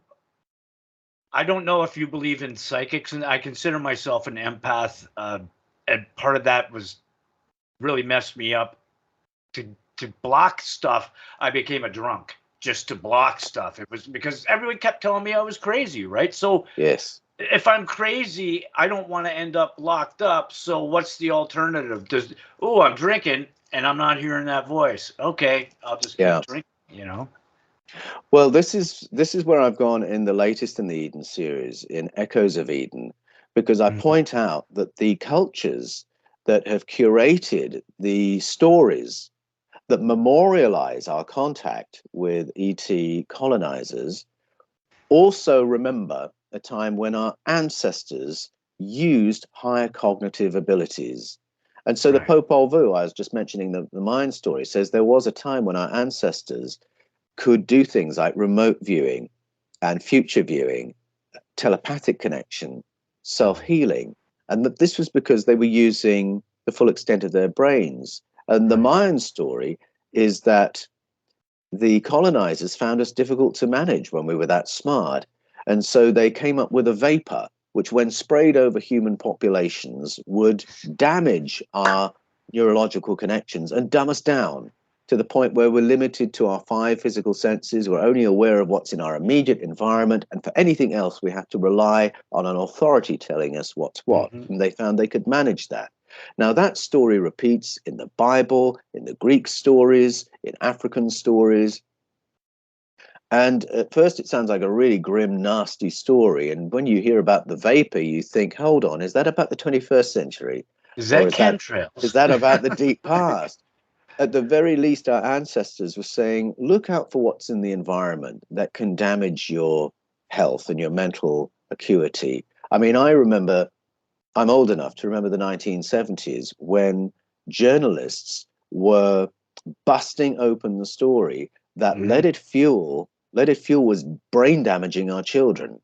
I don't know if you believe in psychics, and I consider myself an empath. And part of that was really messed me up. To block stuff, I became a drunk just to block stuff. It was because everyone kept telling me I was crazy, right? So Yes. if I'm crazy, I don't want to end up locked up. So what's the alternative? I'm drinking and I'm not hearing that voice. Okay, I'll just keep Yeah. drinking. Well, this is where I've gone in the latest in the Eden series, in Echoes of Eden, because I Mhm. point out that the cultures that have curated the stories that memorialize our contact with ET colonizers also remember a time when our ancestors used higher cognitive abilities. And so the Right. Popol Vuh, I was just mentioning the Mayan story, says there was a time when our ancestors could do things like remote viewing and future viewing, telepathic connection, self healing. And that this was because they were using the full extent of their brains. And the Right. Mayan story is that the colonizers found us difficult to manage when we were that smart. And so they came up with a vapor, which, when sprayed over human populations, would damage our neurological connections and dumb us down to the point where we're limited to our five physical senses. We're only aware of what's in our immediate environment. And for anything else, we have to rely on an authority telling us what's what. Hmm. And they found they could manage that. Now, that story repeats in the Bible, in the Greek stories, in African stories. And at first, it sounds like a really grim, nasty story. And when you hear about the vapor, you think, hold on, is that about the 21st century? Is Or that is chemtrails? that about the deep past? At the very least, our ancestors were saying, look out for what's in the environment that can damage your health and your mental acuity. I mean, I remember, I'm old enough to remember the 1970s when journalists were busting open the story that Hmm. leaded fuel was brain damaging our children,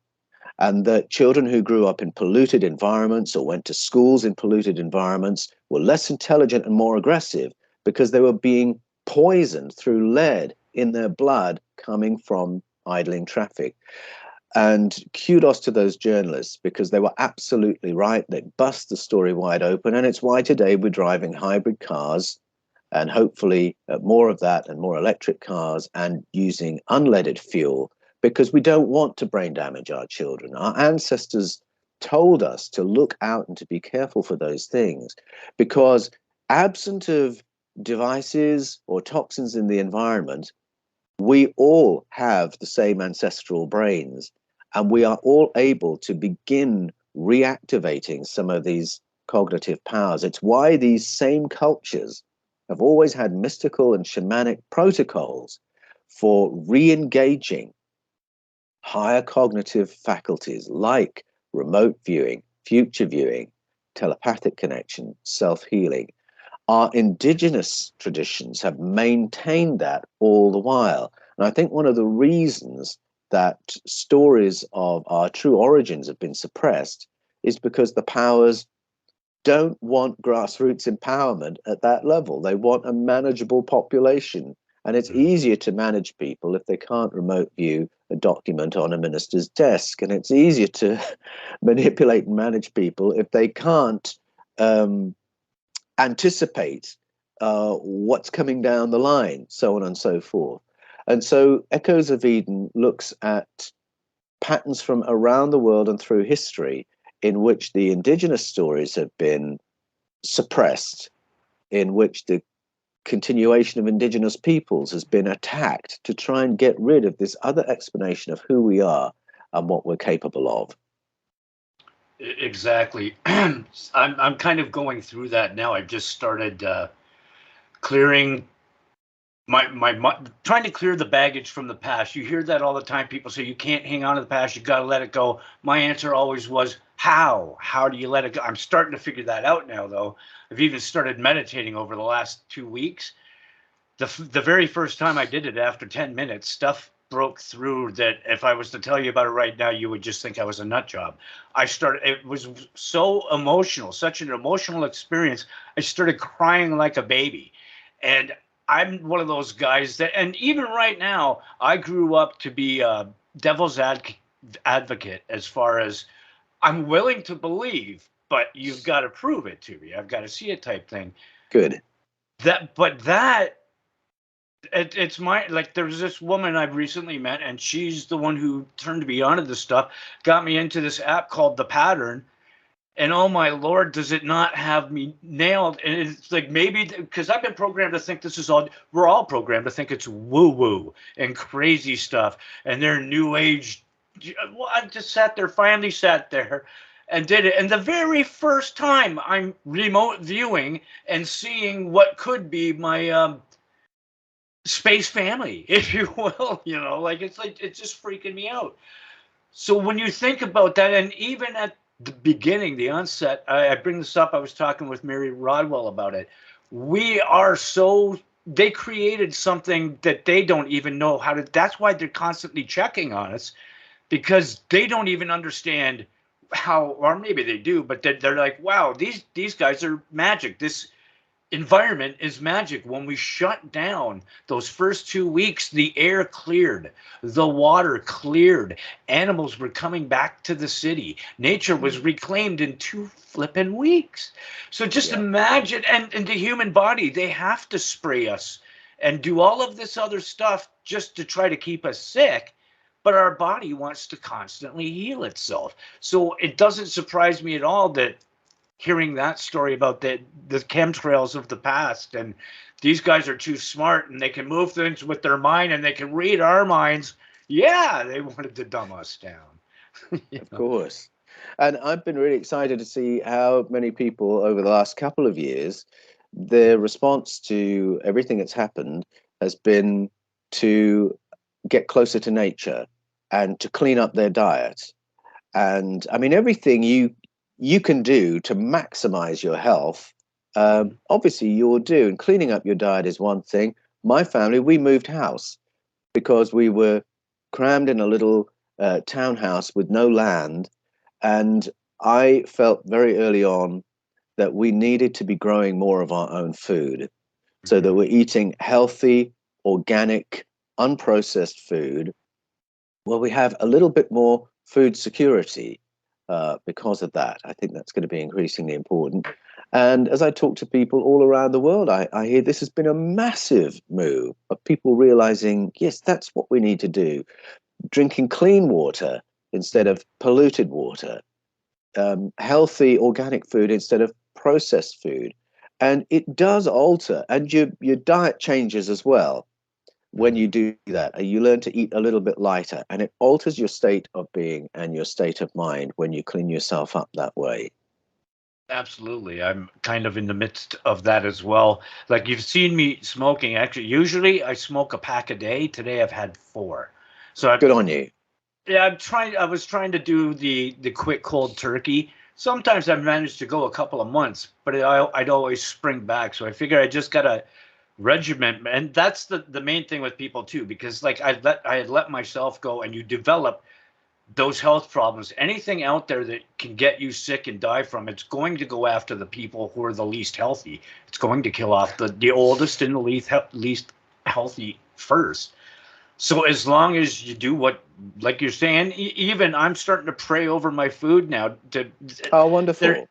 and that children who grew up in polluted environments or went to schools in polluted environments were less intelligent and more aggressive because they were being poisoned through lead in their blood coming from idling traffic. And kudos to those journalists because they were absolutely right. They bust the story wide open. And it's why today we're driving hybrid cars and hopefully more of that and more electric cars and using unleaded fuel, because we don't want to brain damage our children. Our ancestors told us to look out and to be careful for those things, because absent of devices or toxins in the environment, we all have the same ancestral brains, and we are all able to begin reactivating some of these cognitive powers. It's why these same cultures have always had mystical and shamanic protocols for re-engaging higher cognitive faculties like remote viewing, future viewing, telepathic connection, self-healing. Our indigenous traditions have maintained that all the while. And I think one of the reasons that stories of our true origins have been suppressed is because the powers don't want grassroots empowerment at that level. They want a manageable population. And it's easier to manage people if they can't remote view a document on a minister's desk. And it's easier to manipulate and manage people if they can't anticipate what's coming down the line, so on and so forth. And so Echoes of Eden looks at patterns from around the world and through history in which the indigenous stories have been suppressed, in which the continuation of indigenous peoples has been attacked to try and get rid of this other explanation of who we are and what we're capable of. Exactly. I'm kind of going through that now. I've just started clearing my trying to clear the baggage from the past. You hear that all the time. People say you can't hang on to the past. You got to let it go. My answer always was how? How do you let it go? I'm starting to figure that out now, though. I've even started meditating over the last 2 weeks. The very first time I did it, after 10 minutes, stuff broke through that if I was to tell you about it right now, you would just think I was a nut job. It was so emotional, such an emotional experience. I started crying like a baby. And I'm one of those guys that, and even right now, I grew up to be a devil's advocate as far as I'm willing to believe, but you've got to prove it to me. I've got to see it type thing. Good. It's my, like, there's this woman I've recently met, and she's the one who turned me onto this stuff, got me into this app called The Pattern. And oh my Lord, does it not have me nailed? And it's like, maybe because I've been programmed to think this is all, we're all programmed to think it's woo woo and crazy stuff. And they're new age. Well, I just finally sat there and did it. And the very first time I'm remote viewing and seeing what could be my space family, if you will, it's just freaking me out. So when you think about that, and even at the beginning, the onset, I bring this up, I was talking with Mary Rodwell about it. They created something that they don't even know how to, that's why they're constantly checking on us, because they don't even understand how, or maybe they do, but they're like, wow, these guys are magic. This environment is magic. When we shut down those first 2 weeks, the air cleared, the water cleared, animals were coming back to the city, nature was reclaimed in 2 flippin' weeks. So just imagine, and the human body, they have to spray us and do all of this other stuff just to try to keep us sick, but our body wants to constantly heal itself. So it doesn't surprise me at all that hearing that story about the chemtrails of the past, and these guys are too smart and they can move things with their mind and they can read our minds. Yeah, they wanted to dumb us down. Of course. And I've been really excited to see how many people over the last couple of years, their response to everything that's happened has been to get closer to nature and to clean up their diet. And I mean, everything you can do to maximize your health, obviously you'll do. And cleaning up your diet is one thing. My family, we moved house because we were crammed in a little townhouse with no land. And I felt very early on that we needed to be growing more of our own food so that we're eating healthy, organic, unprocessed food. Well, we have a little bit more food security because of that. I think that's going to be increasingly important. And as I talk to people all around the world, I hear this has been a massive move of people realizing, yes, that's what we need to do. Drinking clean water instead of polluted water, healthy organic food instead of processed food. And it does alter, and your diet changes as well when you do that. You learn to eat a little bit lighter, and it alters your state of being and your state of mind when you clean yourself up that way. Absolutely. I'm kind of in the midst of that as well. Like you've seen me smoking. Actually, usually I smoke a pack a day. Today I've had four. So Good on you. yeah, I was trying to do the quick cold turkey. Sometimes I've managed to go a couple of months, but I'd always spring back. So I figure I just gotta regiment, and that's the main thing with people too, because like I had let myself go, and you develop those health problems. Anything out there that can get you sick and die from, it's going to go after the people who are the least healthy. It's going to kill off the oldest and the least healthy first. So as long as you do what, like you're saying, even I'm starting to pray over my food now. Oh, wonderful.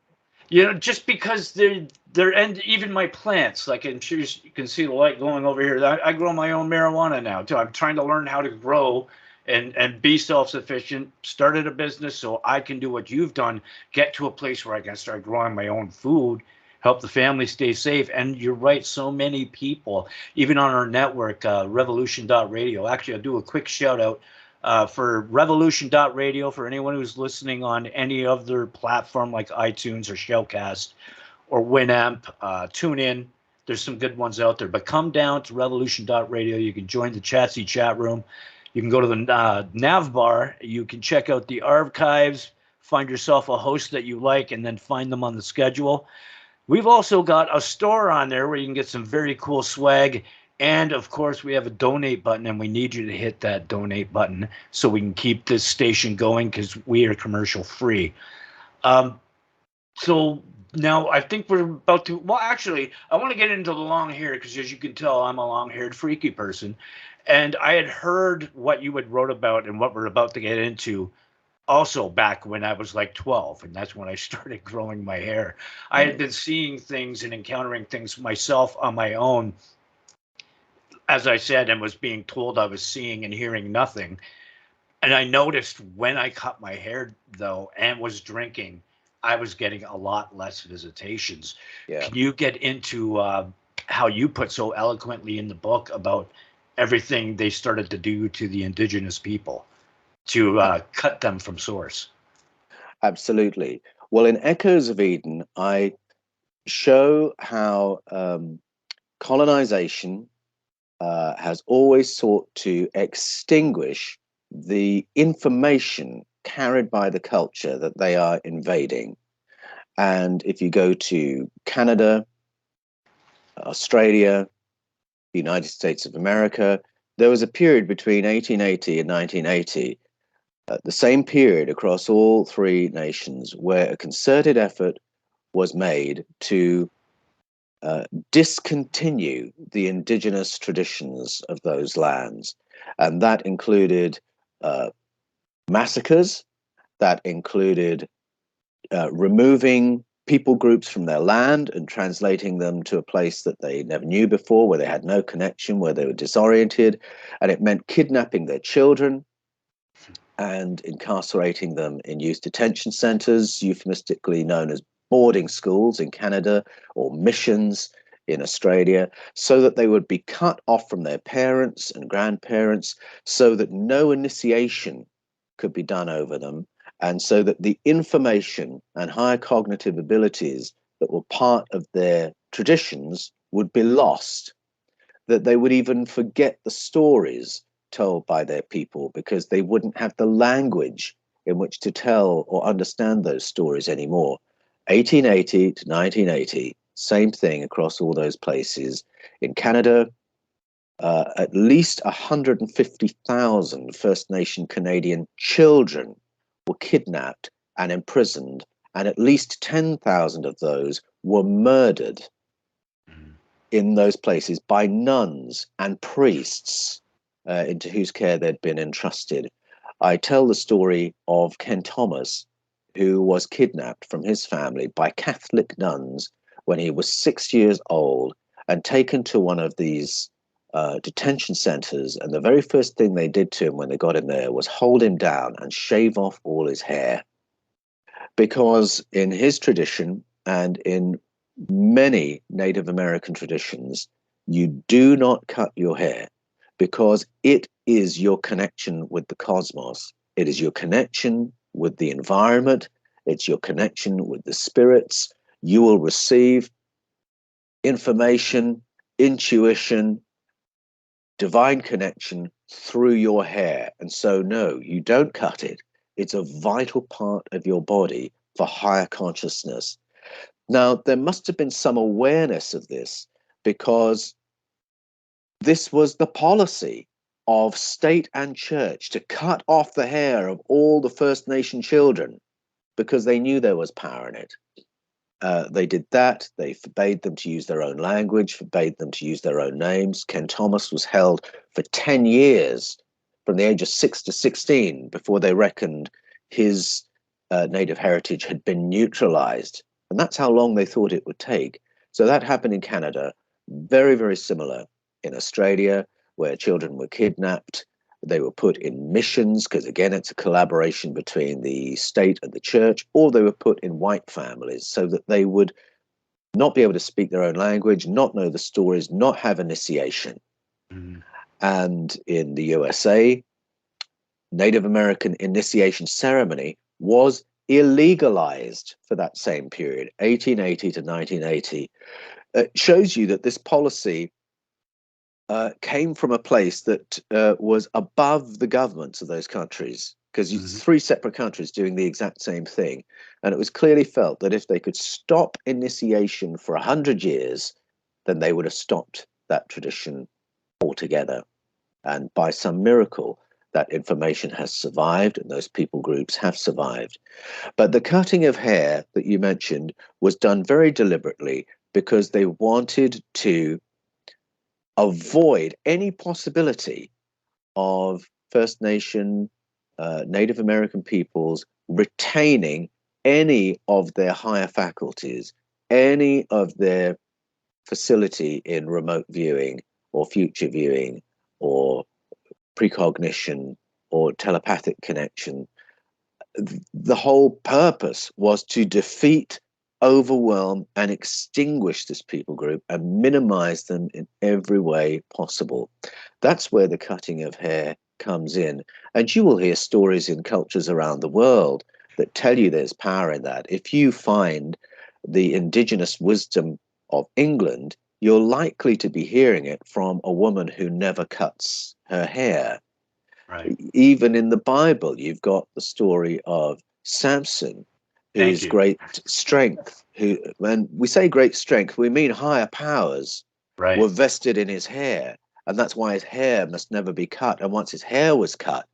Just because they're and even my plants, like I'm sure you can see the light going over here. I grow my own marijuana now too. I'm trying to learn how to grow and be self-sufficient. Started a business so I can do what you've done. Get to a place where I can start growing my own food, help the family stay safe. And you're right, so many people, even on our network, Revolution.radio. Actually, I'll do a quick shout out for Revolution.radio for anyone who's listening on any other platform like iTunes or Shellcast or Winamp. Tune in. There's some good ones out there. But come down to Revolution.radio. You can join the Chatsy chat room. You can go to the nav bar. You can check out the archives, find yourself a host that you like, and then find them on the schedule. We've also got a store on there where you can get some very cool swag. And of course, we have a donate button, and we need you to hit that donate button so we can keep this station going because we are commercial free. So now I think we're about to. Well, actually, I want to get into the long hair because, as you can tell, I'm a long haired, freaky person. And I had heard what you had wrote about and what we're about to get into also back when I was like 12, and that's when I started growing my hair. I had been seeing things and encountering things myself on my own, as I said, and was being told I was seeing and hearing nothing. And I noticed when I cut my hair, though, and was drinking, I was getting a lot less visitations. Yeah. Can you get into how you put so eloquently in the book about everything they started to do to the indigenous people to cut them from source? Absolutely. Well, in Echoes of Eden, I show how colonization has always sought to extinguish the information carried by the culture that they are invading. And if you go to Canada, Australia, the United States of America, there was a period between 1880 and 1980, the same period across all three nations, where a concerted effort was made to discontinue the indigenous traditions of those lands. And that included massacres, that included removing people groups from their land and translating them to a place that they never knew before, where they had no connection, where they were disoriented. And it meant kidnapping their children and incarcerating them in youth detention centers, euphemistically known as boarding schools in Canada or missions in Australia, so that they would be cut off from their parents and grandparents, so that no initiation could be done over them, and so that the information and higher cognitive abilities that were part of their traditions would be lost, that they would even forget the stories told by their people because they wouldn't have the language in which to tell or understand those stories anymore. 1880 to 1980, same thing across all those places. In Canada, at least 150,000 First Nation Canadian children were kidnapped and imprisoned, and at least 10,000 of those were murdered in those places by nuns and priests into whose care they'd been entrusted. I tell the story of Ken Thomas, who was kidnapped from his family by Catholic nuns when he was 6 years old and taken to one of these detention centers. And the very first thing they did to him when they got him there was hold him down and shave off all his hair. Because in his tradition and in many Native American traditions, you do not cut your hair because it is your connection with the cosmos. It is your connection with the environment. It's your connection with the spirits. You will receive information, intuition, divine connection through your hair. And so, no, you don't cut it. It's a vital part of your body for higher consciousness. Now, there must have been some awareness of this because this was the policy of state and church to cut off the hair of all the First Nation children because they knew there was power in it. They did that. They forbade them to use their own language, forbade them to use their own names. Ken Thomas was held for 10 years from the age of 6 to 16 before they reckoned his native heritage had been neutralized. And that's how long they thought it would take. So that happened in Canada, very, very similar in Australia, where children were kidnapped. They were put in missions, because again, it's a collaboration between the state and the church, or they were put in white families so that they would not be able to speak their own language, not know the stories, not have initiation. Mm. And in the USA, Native American initiation ceremony was illegalized for that same period, 1880 to 1980. It shows you that this policy came from a place that was above the governments of those countries, because it's three separate countries doing the exact same thing. And it was clearly felt that if they could stop initiation for 100 years, then they would have stopped that tradition altogether. And by some miracle, that information has survived and those people groups have survived. But the cutting of hair that you mentioned was done very deliberately because they wanted to avoid any possibility of First Nation, Native American peoples retaining any of their higher faculties, any of their facility in remote viewing or future viewing or precognition or telepathic connection. The whole purpose was to defeat, overwhelm, and extinguish this people group and minimize them in every way possible. That's where the cutting of hair comes in. And you will hear stories in cultures around the world that tell you there's power in that. If you find the indigenous wisdom of England, you're likely to be hearing it from a woman who never cuts her hair. Right. Even in the Bible, you've got the story of Samson, whose great strength, who, when we say great strength, we mean higher powers were vested in his hair. And that's why his hair must never be cut. And once his hair was cut,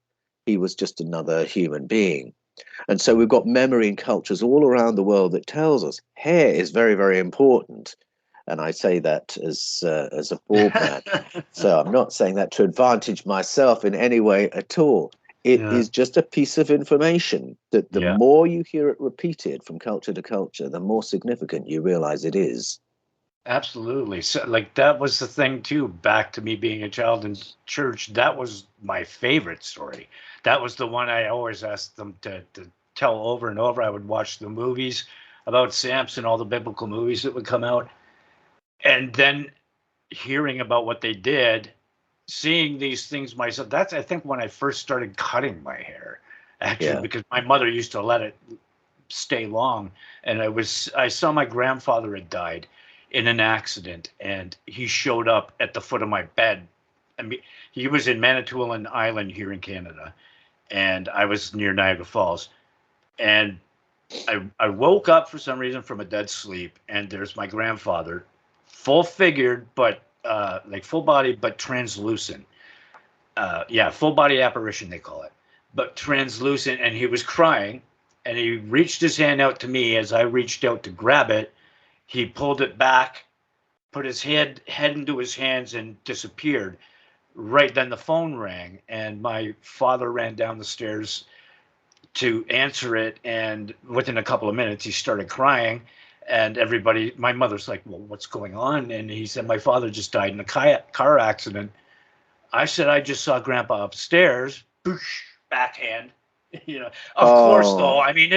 he was just another human being. And so we've got memory and cultures all around the world that tells us hair is very, very important. And I say that as a bald man. So I'm not saying that to advantage myself in any way at all. It is just a piece of information that the more you hear it repeated from culture to culture, the more significant you realize it is. Absolutely. So, like, that was the thing too, back to me being a child in church, that was my favorite story. That was the one I always asked them to tell over and over. I would watch the movies about Samson, all the biblical movies that would come out. And then hearing about what they did, seeing these things myself, that's, I think, when I first started cutting my hair, actually, because my mother used to let it stay long. And I saw my grandfather had died in an accident, and he showed up at the foot of my bed. I mean, he was in Manitoulin Island here in Canada, and I was near Niagara Falls. And I woke up for some reason from a dead sleep, and there's my grandfather, full figured, but like full body, but translucent. Full body apparition, they call it, but translucent. And he was crying, and he reached his hand out to me. As I reached out to grab it, he pulled it back, put his head into his hands, and disappeared. Right then the phone rang, and my father ran down the stairs to answer it, and within a couple of minutes he started crying. And everybody, my mother's like, well, what's going on? And he said, my father just died in a car accident. I said, I just saw Grandpa upstairs. Boosh, backhand. Of course, though. Oh, I mean,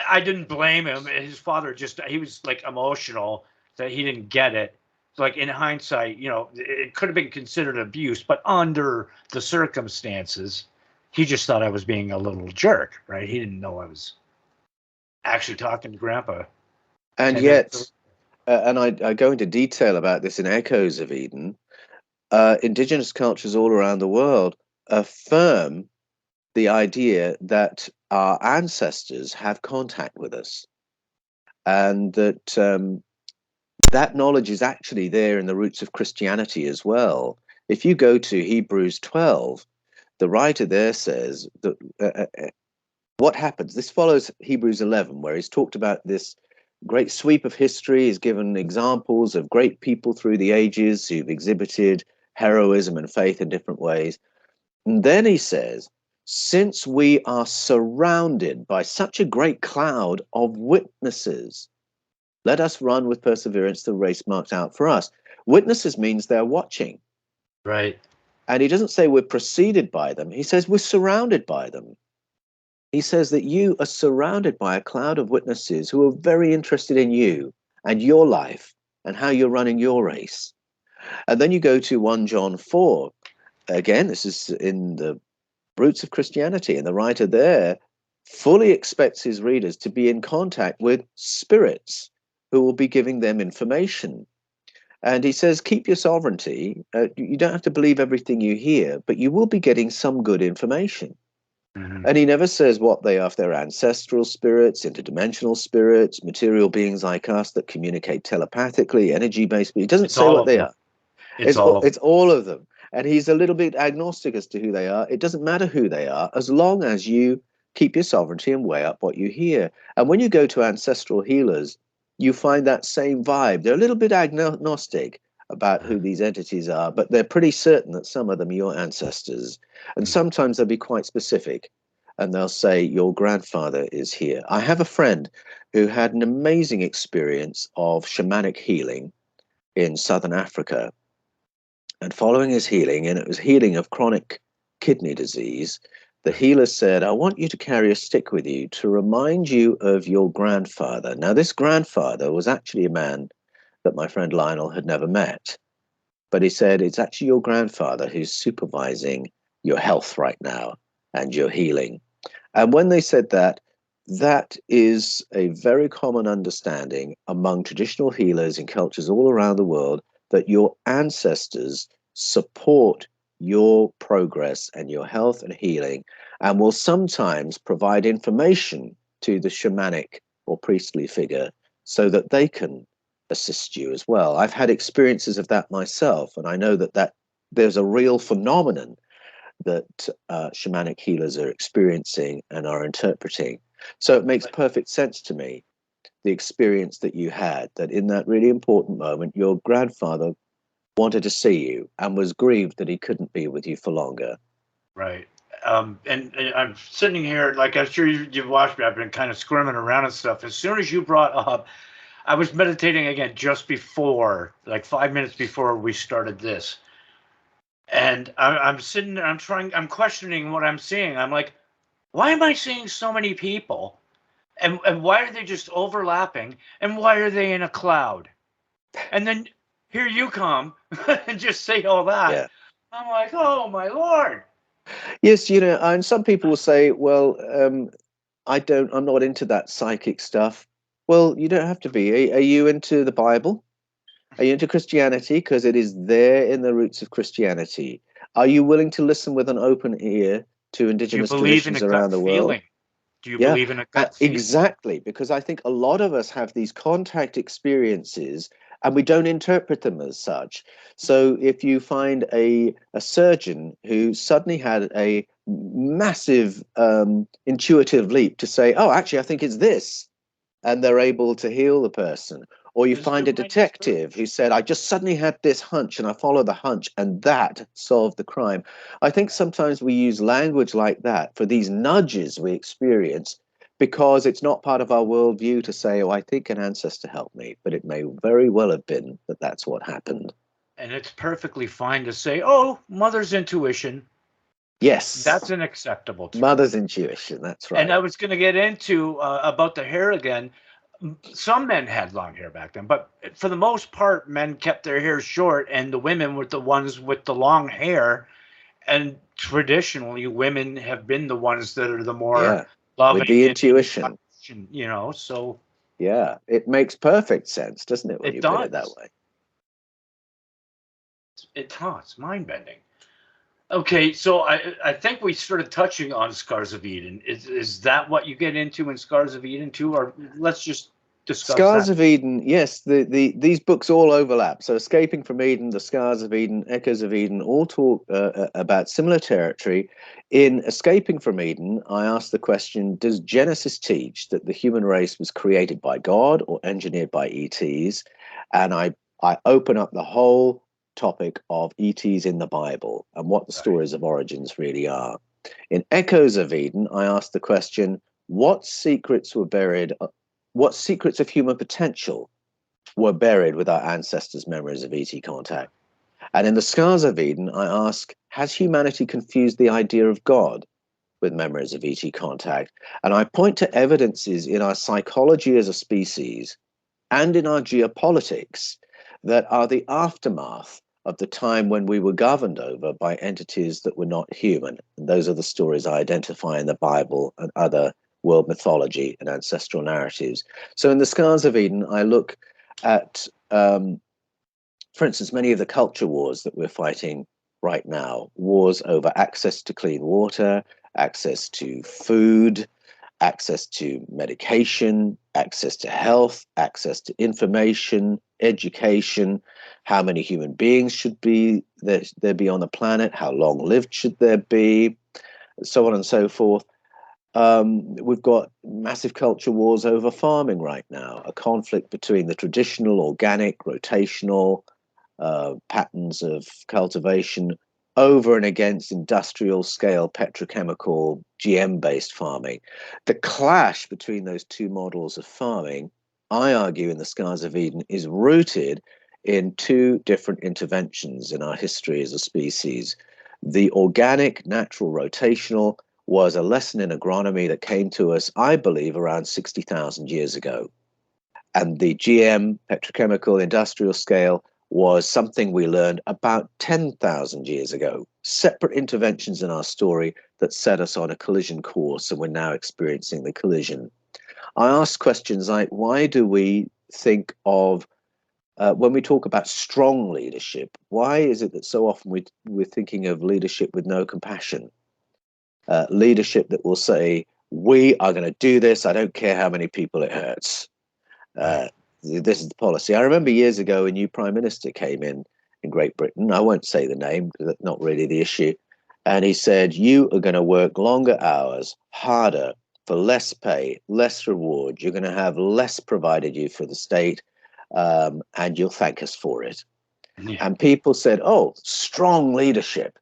I didn't blame him. His father he was like emotional that he didn't get it. Like in hindsight, it could have been considered abuse, but under the circumstances, he just thought I was being a little jerk, right? He didn't know I was actually talking to Grandpa and 10 minutes. yet, and I go into detail about this in Echoes of Eden. Indigenous cultures all around the world affirm the idea that our ancestors have contact with us, and that that knowledge is actually there in the roots of Christianity as well. If you go to Hebrews 12, the writer there says that what happens, this follows Hebrews 11, where he's talked about this great sweep of history. He's given examples of great people through the ages who've exhibited heroism and faith in different ways. And then he says, since we are surrounded by such a great cloud of witnesses, let us run with perseverance the race marked out for us. Witnesses means they're watching. Right. And he doesn't say we're preceded by them. He says we're surrounded by them. He says that you are surrounded by a cloud of witnesses who are very interested in you and your life and how you're running your race. And then you go to 1 John 4. Again, this is in the roots of Christianity. And the writer there fully expects his readers to be in contact with spirits who will be giving them information. And he says, keep your sovereignty. You don't have to believe everything you hear, but you will be getting some good information. Mm-hmm. And he never says what they are, if they're ancestral spirits, interdimensional spirits, material beings like us that communicate telepathically, energy-based. He doesn't say what they are. It's all of them. It's all of them. And he's a little bit agnostic as to who they are. It doesn't matter who they are, as long as you keep your sovereignty and weigh up what you hear. And when you go to ancestral healers, you find that same vibe. They're a little bit agnostic about who these entities are, but they're pretty certain that some of them are your ancestors. And sometimes they'll be quite specific. And they'll say, your grandfather is here. I have a friend who had an amazing experience of shamanic healing in southern Africa. And following his healing, and it was healing of chronic kidney disease, the healer said, I want you to carry a stick with you to remind you of your grandfather. Now, this grandfather was actually a man that my friend Lionel had never met. But he said, it's actually your grandfather who's supervising your health right now and your healing. And when they said that, that is a very common understanding among traditional healers in cultures all around the world, that your ancestors support your progress and your health and healing, and will sometimes provide information to the shamanic or priestly figure so that they can assist you as well. I've had experiences of that myself, and I know that there's a real phenomenon that shamanic healers are experiencing and are interpreting. So it makes perfect sense to me, the experience that you had, that in that really important moment, your grandfather wanted to see you and was grieved that he couldn't be with you for longer. Right. And I'm sitting here, like I'm sure you've watched me, I've been kind of squirming around and stuff. As soon as you brought up, I was meditating again just before, like 5 minutes before we started this. And I'm sitting there, I'm questioning what I'm seeing. I'm like, why am I seeing so many people? And why are they just overlapping? And why are they in a cloud? And then here you come and just say all that. Yeah. I'm like, oh my Lord. Yes, and some people will say, well, I'm not into that psychic stuff. Well, you don't have to be. Are you into the Bible? Are you into Christianity? Because it is there in the roots of Christianity. Are you willing to listen with an open ear to Do you indigenous believe in traditions a around gut the world? feeling? Do you Yeah, believe in a gut feeling? exactly. Because I think a lot of us have these contact experiences and we don't interpret them as such. So if you find a surgeon who suddenly had a massive intuitive leap to say, oh, actually, I think it's this, and they're able to heal the person. Or you find a detective who said, I just suddenly had this hunch and I follow the hunch and that solved the crime. I think sometimes we use language like that for these nudges we experience because it's not part of our worldview to say, oh, I think an ancestor helped me, but it may very well have been that that's what happened. And it's perfectly fine to say, oh, mother's intuition. Yes. That's an acceptable term. Mother's intuition, that's right. And I was going to get into about the hair again. Some men had long hair back then, but for the most part, men kept their hair short, and the women were the ones with the long hair. And traditionally, women have been the ones that are the more loving, with the intuition, you know. So yeah, it makes perfect sense, doesn't it, when you put it that way? It's mind bending. Okay, so I think we started touching on Scars of Eden. Is that what you get into in Scars of Eden too, or let's just discuss Scars that? of Eden? Yes, these books all overlap. So, Escaping from Eden, The Scars of Eden, Echoes of Eden, all talk about similar territory. In Escaping from Eden, I asked the question: does Genesis teach that the human race was created by God or engineered by ETs? And I open up the whole topic of ETs in the Bible and what the stories of origins really are. In Echoes of Eden, I asked the question: what secrets were buried? What secrets of human potential were buried with our ancestors' memories of ET contact? And in The Scars of Eden, I ask: has humanity confused the idea of God with memories of ET contact? And I point to evidences in our psychology as a species and in our geopolitics that are the aftermath of the time when we were governed over by entities that were not human. And those are the stories I identify in the Bible and other world mythology and ancestral narratives. So in The Scars of Eden, I look at, for instance, many of the culture wars that we're fighting right now, wars over access to clean water, access to food, access to medication, access to health, access to information, education, how many human beings should there be on the planet, how long lived should there be, so on and so forth. We've got massive culture wars over farming right now, a conflict between the traditional, organic, rotational patterns of cultivation over and against industrial scale petrochemical GM-based farming. The clash between those two models of farming, I argue in The Scars of Eden, is rooted in two different interventions in our history as a species. The organic, natural, rotational was a lesson in agronomy that came to us, I believe, around 60,000 years ago. And the GM, petrochemical, industrial scale was something we learned about 10,000 years ago. Separate interventions in our story that set us on a collision course, and we're now experiencing the collision. I ask questions like, why do we think of, when we talk about strong leadership, why is it that so often we're thinking of leadership with no compassion? Leadership that will say, we are going to do this, I don't care how many people it hurts. This is the policy. I remember years ago a new prime minister came in Great Britain. I won't say the name because that's not really the issue. And he said, you are going to work longer hours, harder, for less pay, less reward. You're going to have less provided you for the state, and you'll thank us for it. Yeah. And people said, oh, strong leadership.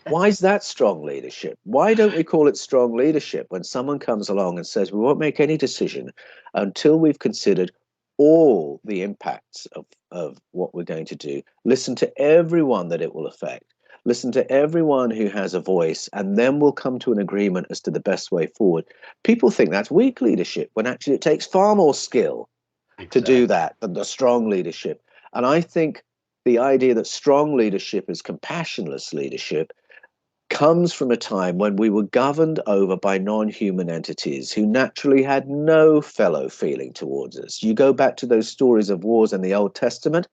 Why is that strong leadership? Why don't we call it strong leadership when someone comes along and says, we won't make any decision until we've considered all the impacts of what we're going to do, listen to everyone that it will affect, listen to everyone who has a voice, and then we'll come to an agreement as to the best way forward. People think that's weak leadership when actually it takes far more skill to do that than the strong leadership. And I think the idea that strong leadership is compassionless leadership comes from a time when we were governed over by non-human entities who naturally had no fellow feeling towards us. You go back to those stories of wars in the Old Testament,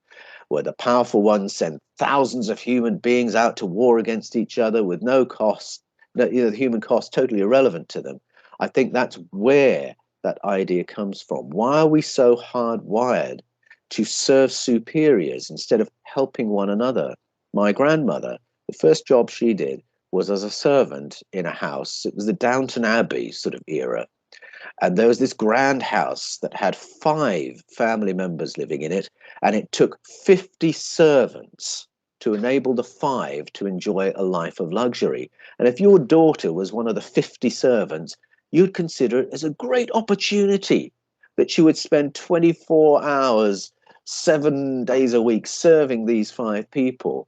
where the powerful ones sent thousands of human beings out to war against each other with no cost, the human cost totally irrelevant to them. I think that's where that idea comes from. Why are we so hardwired to serve superiors instead of helping one another? My grandmother, the first job she did was as a servant in a house. It was the Downton Abbey sort of era. And there was this grand house that had 5 family members living in it. And it took 50 servants to enable the 5 to enjoy a life of luxury. And if your daughter was one of the 50 servants, you'd consider it as a great opportunity that you would spend 24 hours, 7 days a week serving these 5 people.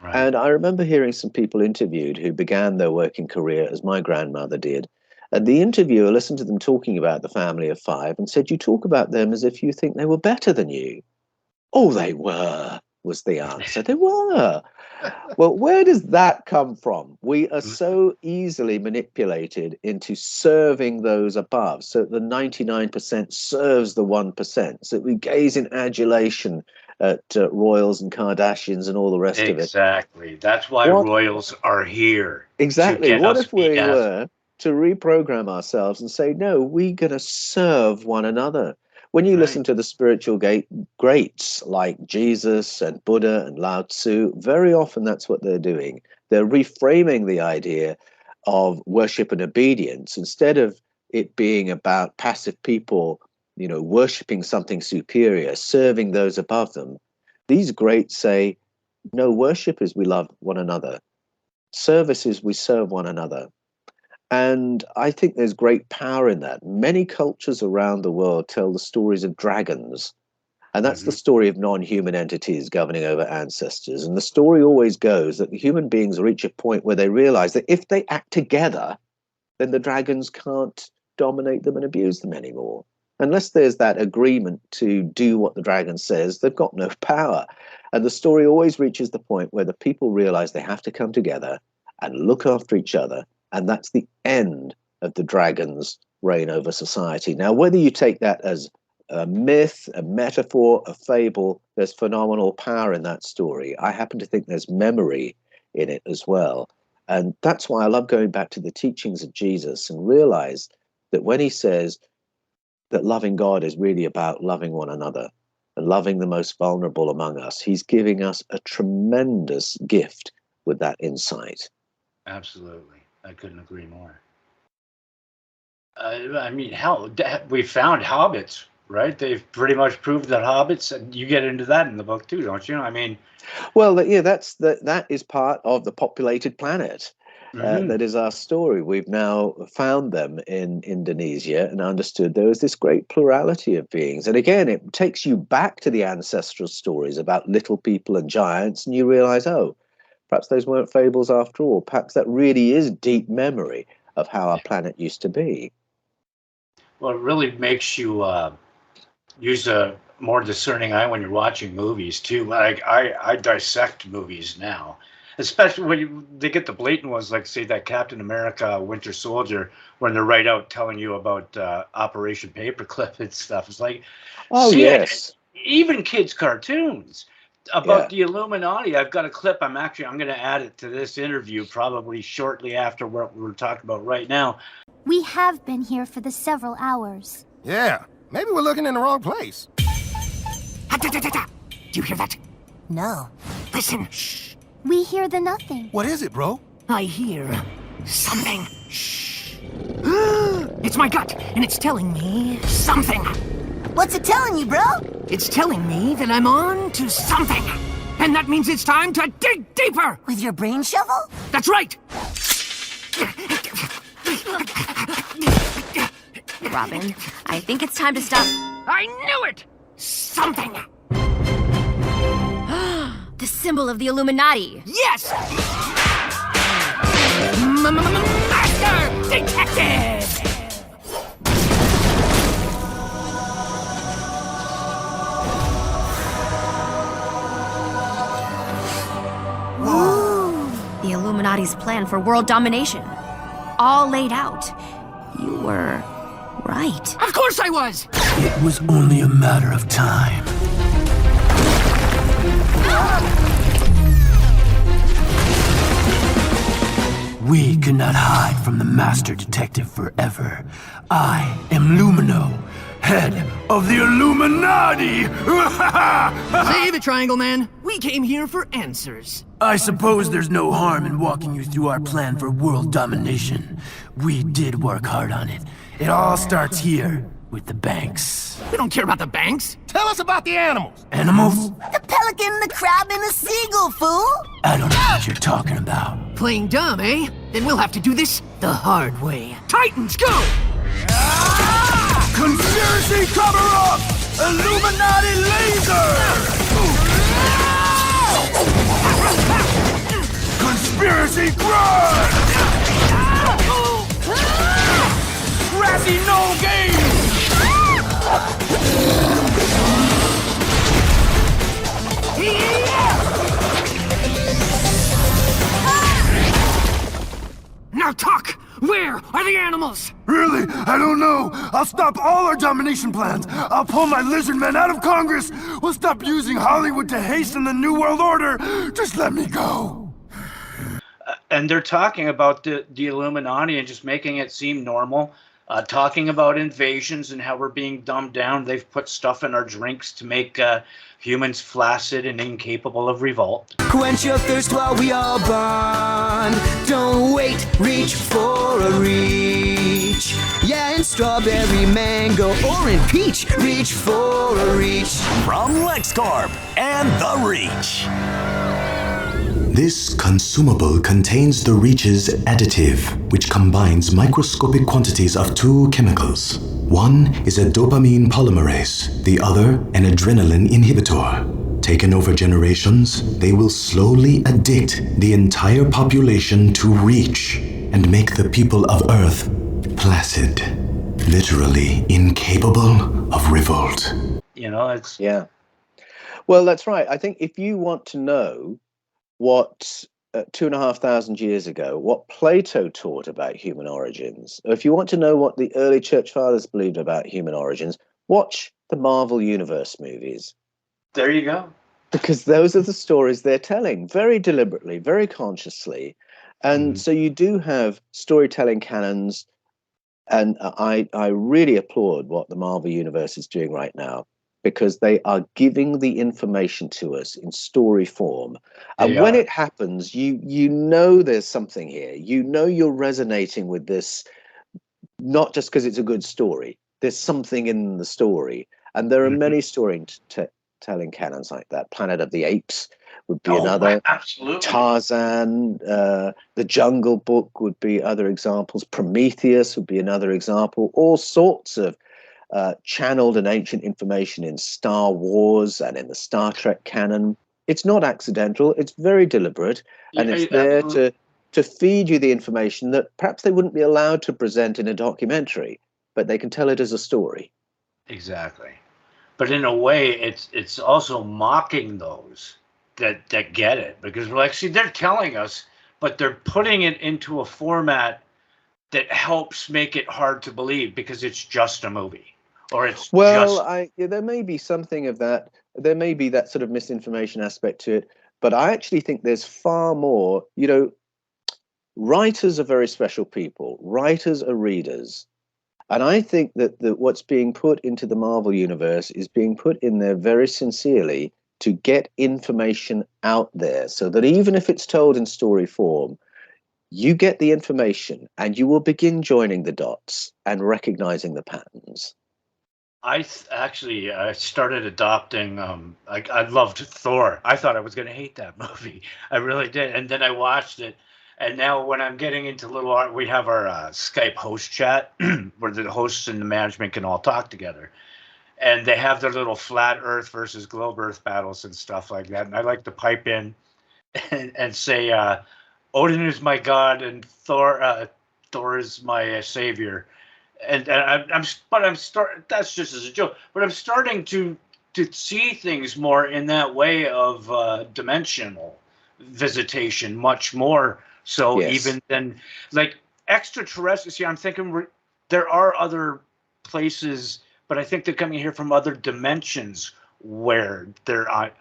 Right. And I remember hearing some people interviewed who began their working career as my grandmother did. And the interviewer listened to them talking about the family of 5 and said, "You talk about them as if you think they were better than you." "Oh, they were," was the answer. "They were." Well, where does that come from? We are so easily manipulated into serving those above, so the 99% serves the 1%, so we gaze in adulation at royals and Kardashians and all the rest of it. Exactly. That's why royals are here. Exactly. What if we were to reprogram ourselves and say, no, we're going to serve one another? When you listen to the spiritual greats like Jesus and Buddha and Lao Tzu, very often that's what they're doing. They're reframing the idea of worship and obedience. Instead of it being about passive people, worshiping something superior, serving those above them, these greats say, no, worship is we love one another. Service is we serve one another. And I think there's great power in that. Many cultures around the world tell the stories of dragons. And that's the story of non-human entities governing over ancestors. And the story always goes that the human beings reach a point where they realize that if they act together, then the dragons can't dominate them and abuse them anymore. Unless there's that agreement to do what the dragon says, they've got no power. And the story always reaches the point where the people realize they have to come together and look after each other. And that's the end of the dragon's reign over society. Now, whether you take that as a myth, a metaphor, a fable, there's phenomenal power in that story. I happen to think there's memory in it as well. And that's why I love going back to the teachings of Jesus and realize that when he says that loving God is really about loving one another and loving the most vulnerable among us, he's giving us a tremendous gift with that insight. Absolutely. I couldn't agree more. I mean, hell, we found hobbits, right? They've pretty much proved that hobbits, and you get into that in the book too, don't you? I mean, well, yeah, that is part of the populated planet. That is our story. We've now found them in Indonesia and understood there is this great plurality of beings. And again, it takes you back to the ancestral stories about little people and giants, and you realize, oh, perhaps those weren't fables after all. Perhaps that really is deep memory of how our planet used to be. Well, it really makes you use a more discerning eye when you're watching movies too. Like I dissect movies now, especially when they get the blatant ones, like say that Captain America Winter Soldier, when they're right out telling you about Operation Paperclip and stuff. It's like, oh yes, even kids' cartoons about the Illuminati. I've got a clip. I'm going to add it to this interview probably shortly after what we're talking about right now. We have been here for the several hours. Yeah, maybe we're looking in the wrong place. Do you hear that? No. Listen. Shh. We hear the nothing. What is it, bro? I hear something. Shh. It's my gut, and it's telling me something. What's it telling you, bro? It's telling me that I'm on to something. And that means it's time to dig deeper. With your brain shovel? That's right. Robin, I think it's time to stop. I knew it! Something! The symbol of the Illuminati. Yes! Master Detective! Whoa! The Illuminati's plan for world domination. All laid out. You were right. Of course I was! It was only a matter of time. We cannot hide from the Master Detective forever. I am Lumino, head of the Illuminati! Save it, Triangle Man. We came here for answers. I suppose there's no harm in walking you through our plan for world domination. We did work hard on it. It all starts here, with the banks. We don't care about the banks. Tell us about the animals. Animals? The pelican, the crab, and the seagull, fool! I don't know what you're talking about. Playing dumb, eh? Then we'll have to do this the hard way. Titans, go! Conspiracy cover-up! Illuminati laser! Conspiracy grind! Grassy no game! Now talk! Where are the animals? Really? I don't know. I'll stop all our domination plans. I'll pull my lizard men out of Congress. We'll stop using Hollywood to hasten the New World Order. Just let me go. And they're talking about the Illuminati and just making it seem normal. Talking about invasions and how we're being dumbed down. They've put stuff in our drinks to make humans flaccid and incapable of revolt. Quench your thirst while we all bond. Don't wait, reach for a reach. Yeah, in strawberry, mango, or in peach, reach for a reach. From LexCorp and The Reach. This consumable contains the Reach's additive, which combines microscopic quantities of two chemicals. One is a dopamine polymerase, the other an adrenaline inhibitor. Taken over generations, they will slowly addict the entire population to Reach and make the people of Earth placid, literally incapable of revolt. You know, it's... Yeah. Well, that's right. I think if you want to know what 2,500 years ago, what Plato taught about human origins, or if you want to know what the early church fathers believed about human origins, watch the Marvel Universe movies. There you go. Because those are the stories they're telling very deliberately, very consciously. And so you do have storytelling canons. And I really applaud what the Marvel Universe is doing right now, because they are giving the information to us in story form. And when it happens, you know there's something here. You know you're resonating with this, not just because it's a good story. There's something in the story. And there are many storytelling canons like that. Planet of the Apes would be another. Absolutely. Tarzan, The Jungle Book would be other examples. Prometheus would be another example. All sorts of channeled and ancient information in Star Wars and in the Star Trek canon. It's not accidental. It's very deliberate, and it's there to feed you the information that perhaps they wouldn't be allowed to present in a documentary, but they can tell it as a story. Exactly. But in a way, it's also mocking those that get it, because we're like, see, they're telling us, but they're putting it into a format that helps make it hard to believe because it's just a movie. Or it's there may be something of that. There may be that sort of misinformation aspect to it, but I actually think there's far more. You know, writers are very special people. Writers are readers, and I think that what's being put into the Marvel universe is being put in there very sincerely to get information out there, so that even if it's told in story form, you get the information and you will begin joining the dots and recognizing the patterns. I started adopting. I loved Thor. I thought I was going to hate that movie. I really did. And then I watched it. And now when I'm getting into little art, we have our Skype host chat where the hosts and the management can all talk together. And they have their little flat Earth versus globe Earth battles and stuff like that. And I like to pipe in and say, Odin is my god and Thor is my savior. And that's just as a joke, but I'm starting to see things more in that way of dimensional visitation, much more so even than like extraterrestrial. See, I'm thinking there are other places, but I think they're coming here from other dimensions where there are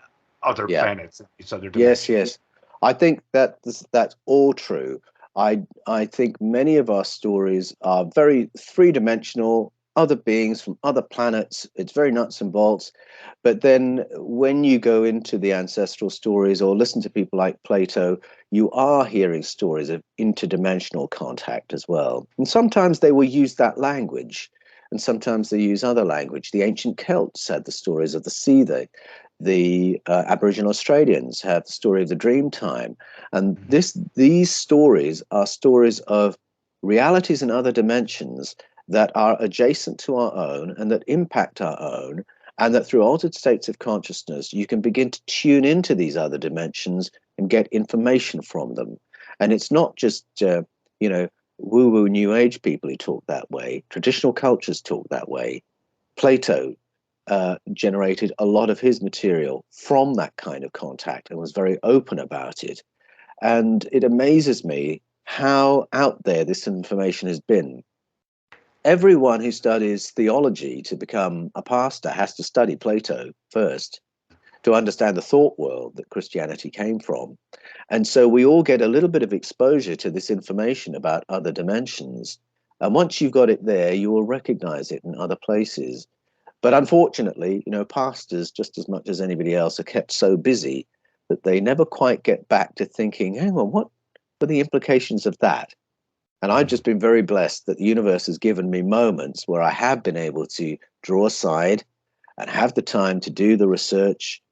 other planets. These other dimensions. Yes. I think that's all true. I think many of our stories are very three-dimensional, other beings from other planets. It's very nuts and bolts. But then when you go into the ancestral stories or listen to people like Plato, you are hearing stories of interdimensional contact as well. And sometimes they will use that language and sometimes they use other language. The ancient Celts had the stories of the sea. The Aboriginal Australians have the story of the dream time. And these stories are stories of realities in other dimensions that are adjacent to our own and that impact our own, and that through altered states of consciousness, you can begin to tune into these other dimensions and get information from them. And it's not just, woo-woo New Age people who talk that way. Traditional cultures talk that way. Plato generated a lot of his material from that kind of contact and was very open about it. And it amazes me how out there this information has been. Everyone who studies theology to become a pastor has to study Plato first to understand the thought world that Christianity came from. And so we all get a little bit of exposure to this information about other dimensions. And once you've got it there, you will recognize it in other places. But unfortunately, pastors, just as much as anybody else, are kept so busy that they never quite get back to thinking, hang on, what are the implications of that? And I've just been very blessed that the universe has given me moments where I have been able to draw aside and have the time to do the research,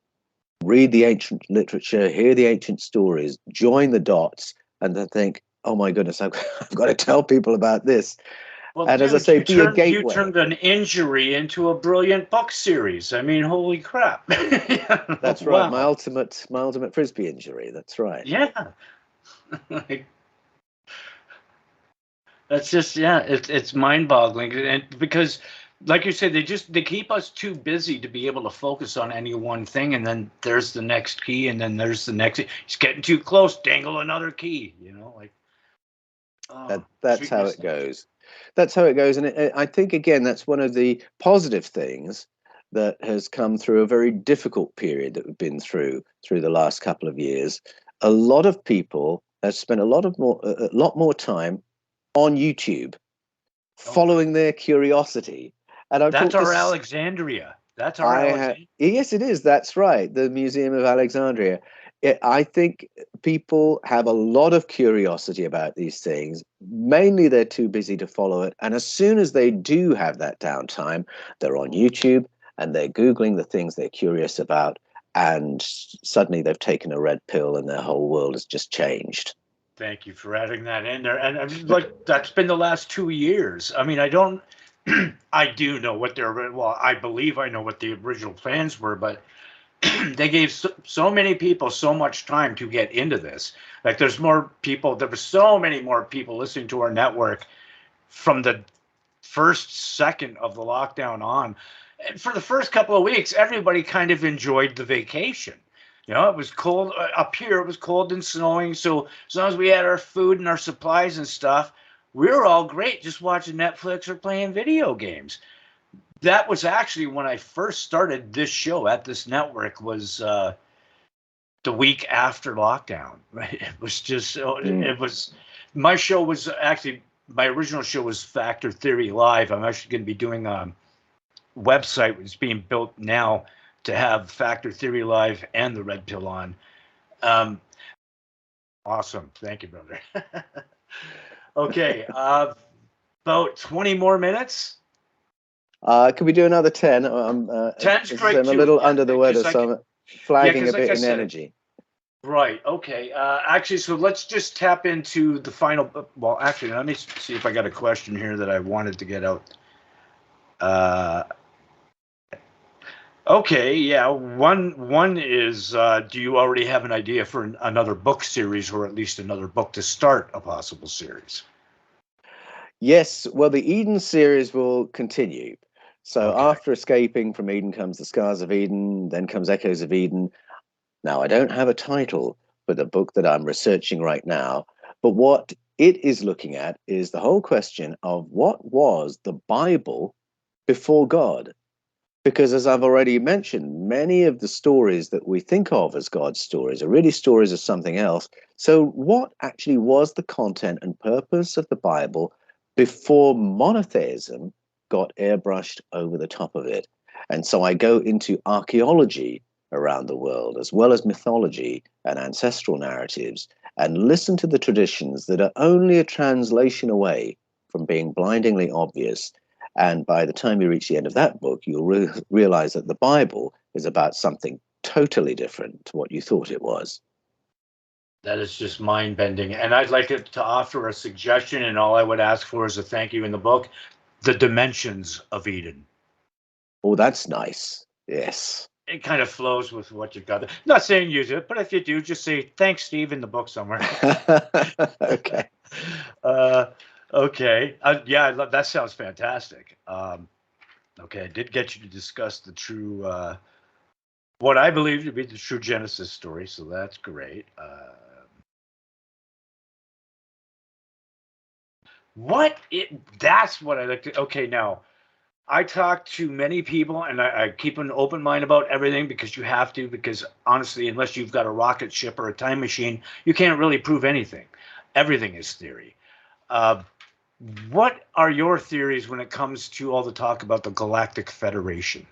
read the ancient literature, hear the ancient stories, join the dots, and then think, oh my goodness, I've got to tell people about this. Well, and dude, as I say, be a gateway. You turned an injury into a brilliant book series. I mean, holy crap. That's right. Wow. My ultimate Frisbee injury. That's right. Yeah. That's just, it's mind-boggling. And because, like you said, they keep us too busy to be able to focus on any one thing. And then there's the next key, and then there's the next. It's getting too close. Dangle another key. That's how it goes. That's how it goes. And I think, again, that's one of the positive things that has come through a very difficult period that we've been through the last couple of years. A lot of people have spent a lot more time on YouTube, following their curiosity. And that's our Alexandria. That's our Alexandria. Yes, it is. That's right. The Museum of Alexandria. I think people have a lot of curiosity about these things. Mainly, they're too busy to follow it. And as soon as they do have that downtime, they're on YouTube and they're Googling the things they're curious about. And suddenly they've taken a red pill and their whole world has just changed. Thank you for adding that in there. And that's been the last 2 years. I mean, I do know what I believe I know what the original plans were, but they gave so many people so much time to get into this. Like there were so many more people listening to our network from the first second of the lockdown on. And for the first couple of weeks, everybody kind of enjoyed the vacation. It was cold up here. It was cold and snowing. So as long as we had our food and our supplies and stuff, we were all great just watching Netflix or playing video games. That was actually when I first started this show at this network was the week after lockdown. Right? It was just, my show was actually, my original show was Factor Theory Live. I'm actually going to be doing a website that's being built now to have Factor Theory Live and the Red Pill on. Awesome. Thank you, brother. Okay. About 20 more minutes. Could we do another 10? 10's great. I'm a little under the weather, so I'm flagging a bit in energy. Right. Okay. Actually, so let's just tap into the final. Well, actually, let me see if I got a question here that I wanted to get out. Okay, yeah. One is, do you already have an idea for another book series, or at least another book to start a possible series? Yes. Well, the Eden series will continue. So after Escaping from Eden comes The Scars of Eden, then comes Echoes of Eden. Now, I don't have a title for the book that I'm researching right now, but what it is looking at is the whole question of what was the Bible before God? Because as I've already mentioned, many of the stories that we think of as God's stories are really stories of something else. So what actually was the content and purpose of the Bible before monotheism got airbrushed over the top of it? And so I go into archaeology around the world, as well as mythology and ancestral narratives, and listen to the traditions that are only a translation away from being blindingly obvious. And by the time you reach the end of that book, you'll realize that the Bible is about something totally different to what you thought it was. That is just mind-bending. And I'd like to offer a suggestion, and all I would ask for is a thank you in the book: the dimensions of Eden. Oh, that's nice. Yes. It kind of flows with what you've got there. Not saying use it, but if you do, just say thanks, Steve, in the book somewhere. Okay. Okay. Yeah, that sounds fantastic. Okay, I did get you to discuss the true, what I believe to be the true Genesis story, so that's great. That's what I like to. Okay, now I talk to many people, and I keep an open mind about everything, because you have to, because honestly, unless you've got a rocket ship or a time machine, you can't really prove anything. Everything is theory. What are your theories when it comes to all the talk about the Galactic Federation?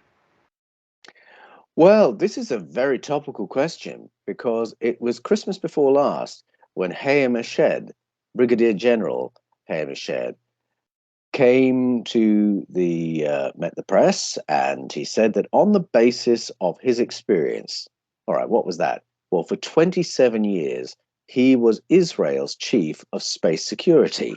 Well, this is a very topical question, because it was Christmas before last when Hayam Eshed, Brigadier General Hayam Eshed, came to met the press, and he said that on the basis of his experience, all right, what was that? Well, for 27 years, he was Israel's chief of space security.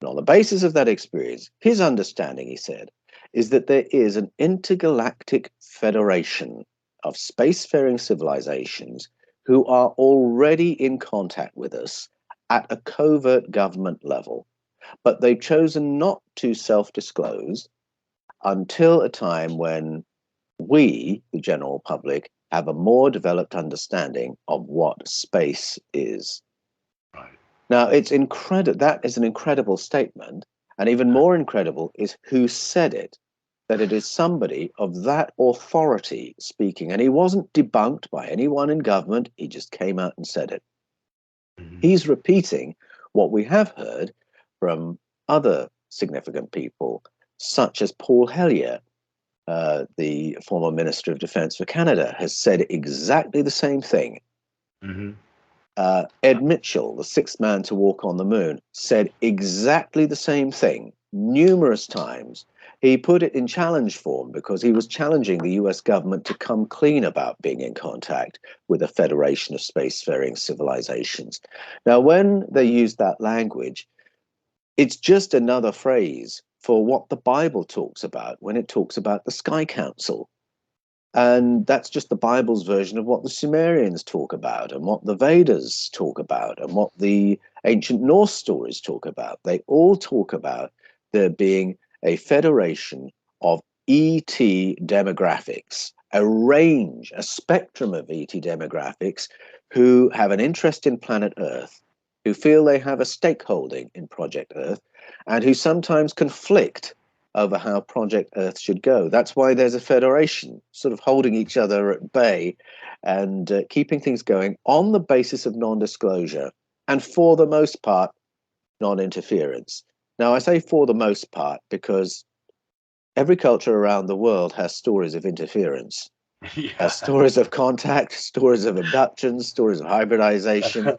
And on the basis of that experience, his understanding, he said, is that there is an intergalactic federation of spacefaring civilizations who are already in contact with us at a covert government level. But they've chosen not to self-disclose until a time when we, the general public, have a more developed understanding of what space is. Right. Now, it's incredible. That is an incredible statement. And even more incredible is who said it, that it is somebody of that authority speaking. And he wasn't debunked by anyone in government. He just came out and said it. Mm-hmm. He's repeating what we have heard from other significant people, such as Paul Hellyer, the former Minister of Defense for Canada, has said exactly the same thing. Mm-hmm. Ed Mitchell, the sixth man to walk on the moon, said exactly the same thing numerous times. He put it in challenge form because he was challenging the US government to come clean about being in contact with a federation of spacefaring civilizations. Now, when they use that language, it's just another phrase for what the Bible talks about when it talks about the Sky Council. And that's just the Bible's version of what the Sumerians talk about, and what the Vedas talk about, and what the ancient Norse stories talk about. They all talk about there being a federation of ET demographics, a range, a spectrum of ET demographics who have an interest in planet Earth, who feel they have a stakeholding in Project Earth, and who sometimes conflict over how Project Earth should go. That's why there's a federation, sort of holding each other at bay and keeping things going on the basis of non-disclosure, and for the most part, non-interference. Now, I say for the most part because every culture around the world has stories of interference. Yeah. Stories of contact, stories of abductions, stories of hybridization.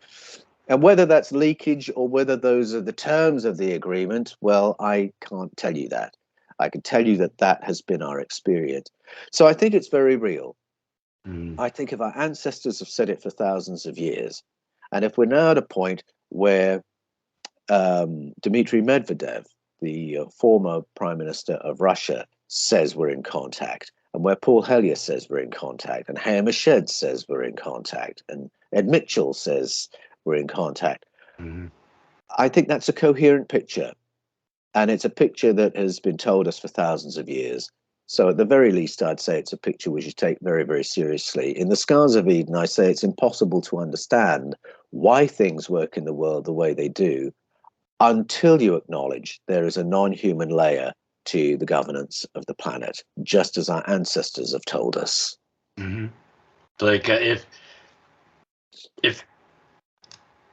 And whether that's leakage or whether those are the terms of the agreement, well, I can't tell you that. I can tell you that that has been our experience. So I think it's very real. I think if our ancestors have said it for thousands of years, and if we're now at a point where Dmitry Medvedev, the former prime minister of Russia, says we're in contact, and where Paul Hellyer says we're in contact, and Hayam Eshed says we're in contact, and Ed Mitchell says we're in contact, I think that's a coherent picture. And it's a picture that has been told us for thousands of years. So at the very least, I'd say it's a picture we should take very, very seriously. In the Scars of Eden, I say it's impossible to understand why things work in the world the way they do until you acknowledge there is a non-human layer to the governance of the planet, just as our ancestors have told us. Mm-hmm. Like if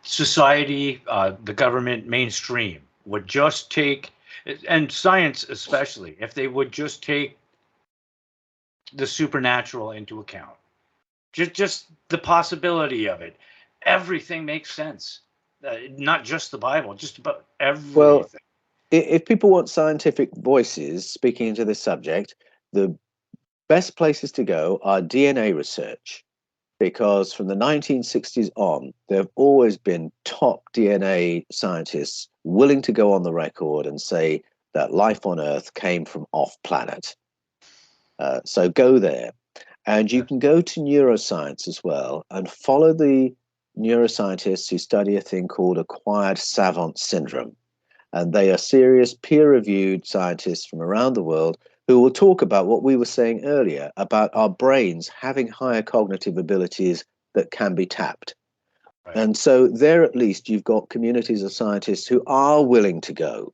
society, the government, mainstream would just take, and science especially, if they would just take the supernatural into account, just the possibility of it, everything makes sense. Not just the Bible, just about everything. Well, If people want scientific voices speaking into this subject, the best places to go are DNA research, because from the 1960s on, there have always been top DNA scientists willing to go on the record and say that life on Earth came from off planet. So go there. And you can go to neuroscience as well and follow the neuroscientists who study a thing called acquired savant syndrome. And they are serious peer-reviewed scientists from around the world who will talk about what we were saying earlier about our brains having higher cognitive abilities that can be tapped. Right. And so there at least you've got communities of scientists who are willing to go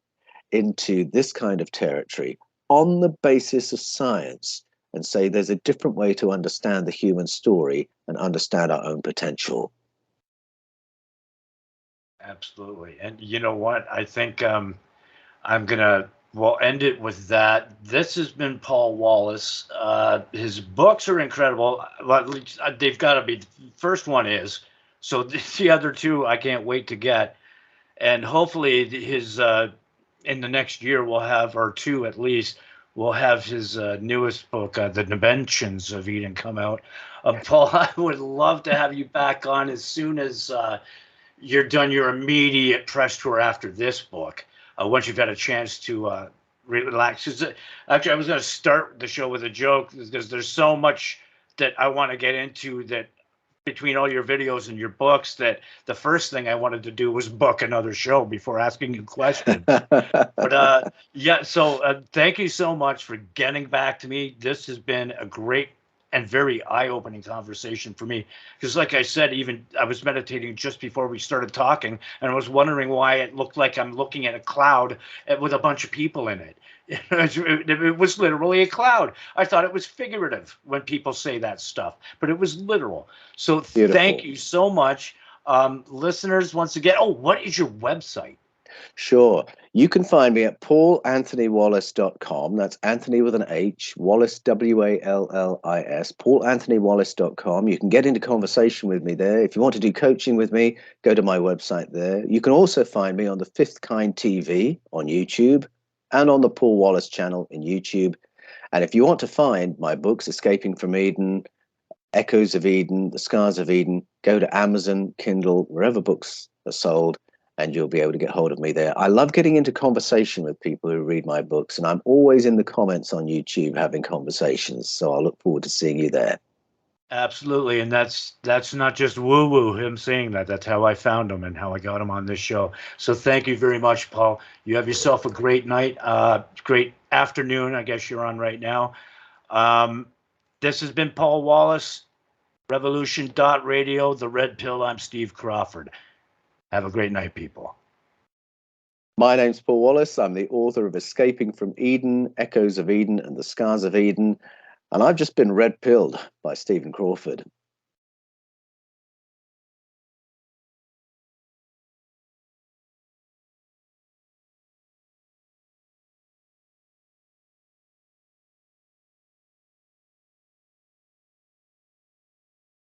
into this kind of territory on the basis of science and say there's a different way to understand the human story and understand our own potential. Absolutely. And you know what? I think we'll end it with that. This has been Paul Wallis. His books are incredible. They've got to be. The first one is. So the other two I can't wait to get. And hopefully his in the next year we'll have, or two at least, we'll have his newest book, The Dimensions of Eden, come out. Paul, I would love to have you back on as soon as you're done your immediate press tour after this book. Once you've had a chance to relax. Actually, I was going to start the show with a joke because there's so much that I want to get into that between all your videos and your books that the first thing I wanted to do was book another show before asking you questions. But yeah, so thank you so much for getting back to me. This has been a great and very eye-opening conversation for me, because like I said, even I was meditating just before we started talking, and I was wondering why it looked like I'm looking at a cloud with a bunch of people in it. It was literally a cloud. I thought it was figurative when people say that stuff, but it was literal. So Thank you so much. Listeners, once again, what is your website? Sure. You can find me at paulanthonywallis.com. That's Anthony with an H, Wallis, Wallis, paulanthonywallis.com. You can get into conversation with me there. If you want to do coaching with me, go to my website there. You can also find me on the Fifth Kind TV on YouTube and on the Paul Wallis channel in YouTube. And if you want to find my books, Escaping from Eden, Echoes of Eden, The Scars of Eden, go to Amazon, Kindle, wherever books are sold, and you'll be able to get hold of me there. I love getting into conversation with people who read my books, and I'm always in the comments on YouTube having conversations. So I look forward to seeing you there. Absolutely. And that's not just woo-woo, him saying that. That's how I found him and how I got him on this show. So thank you very much, Paul. You have yourself a great night, great afternoon, I guess you're on right now. This has been Paul Wallis, Revolution.Radio, The Red Pill. I'm Steve Crawford. Have a great night, people. My name's Paul Wallis. I'm the author of Escaping from Eden, Echoes of Eden, and The Scars of Eden. And I've just been red-pilled by Stephen Crawford.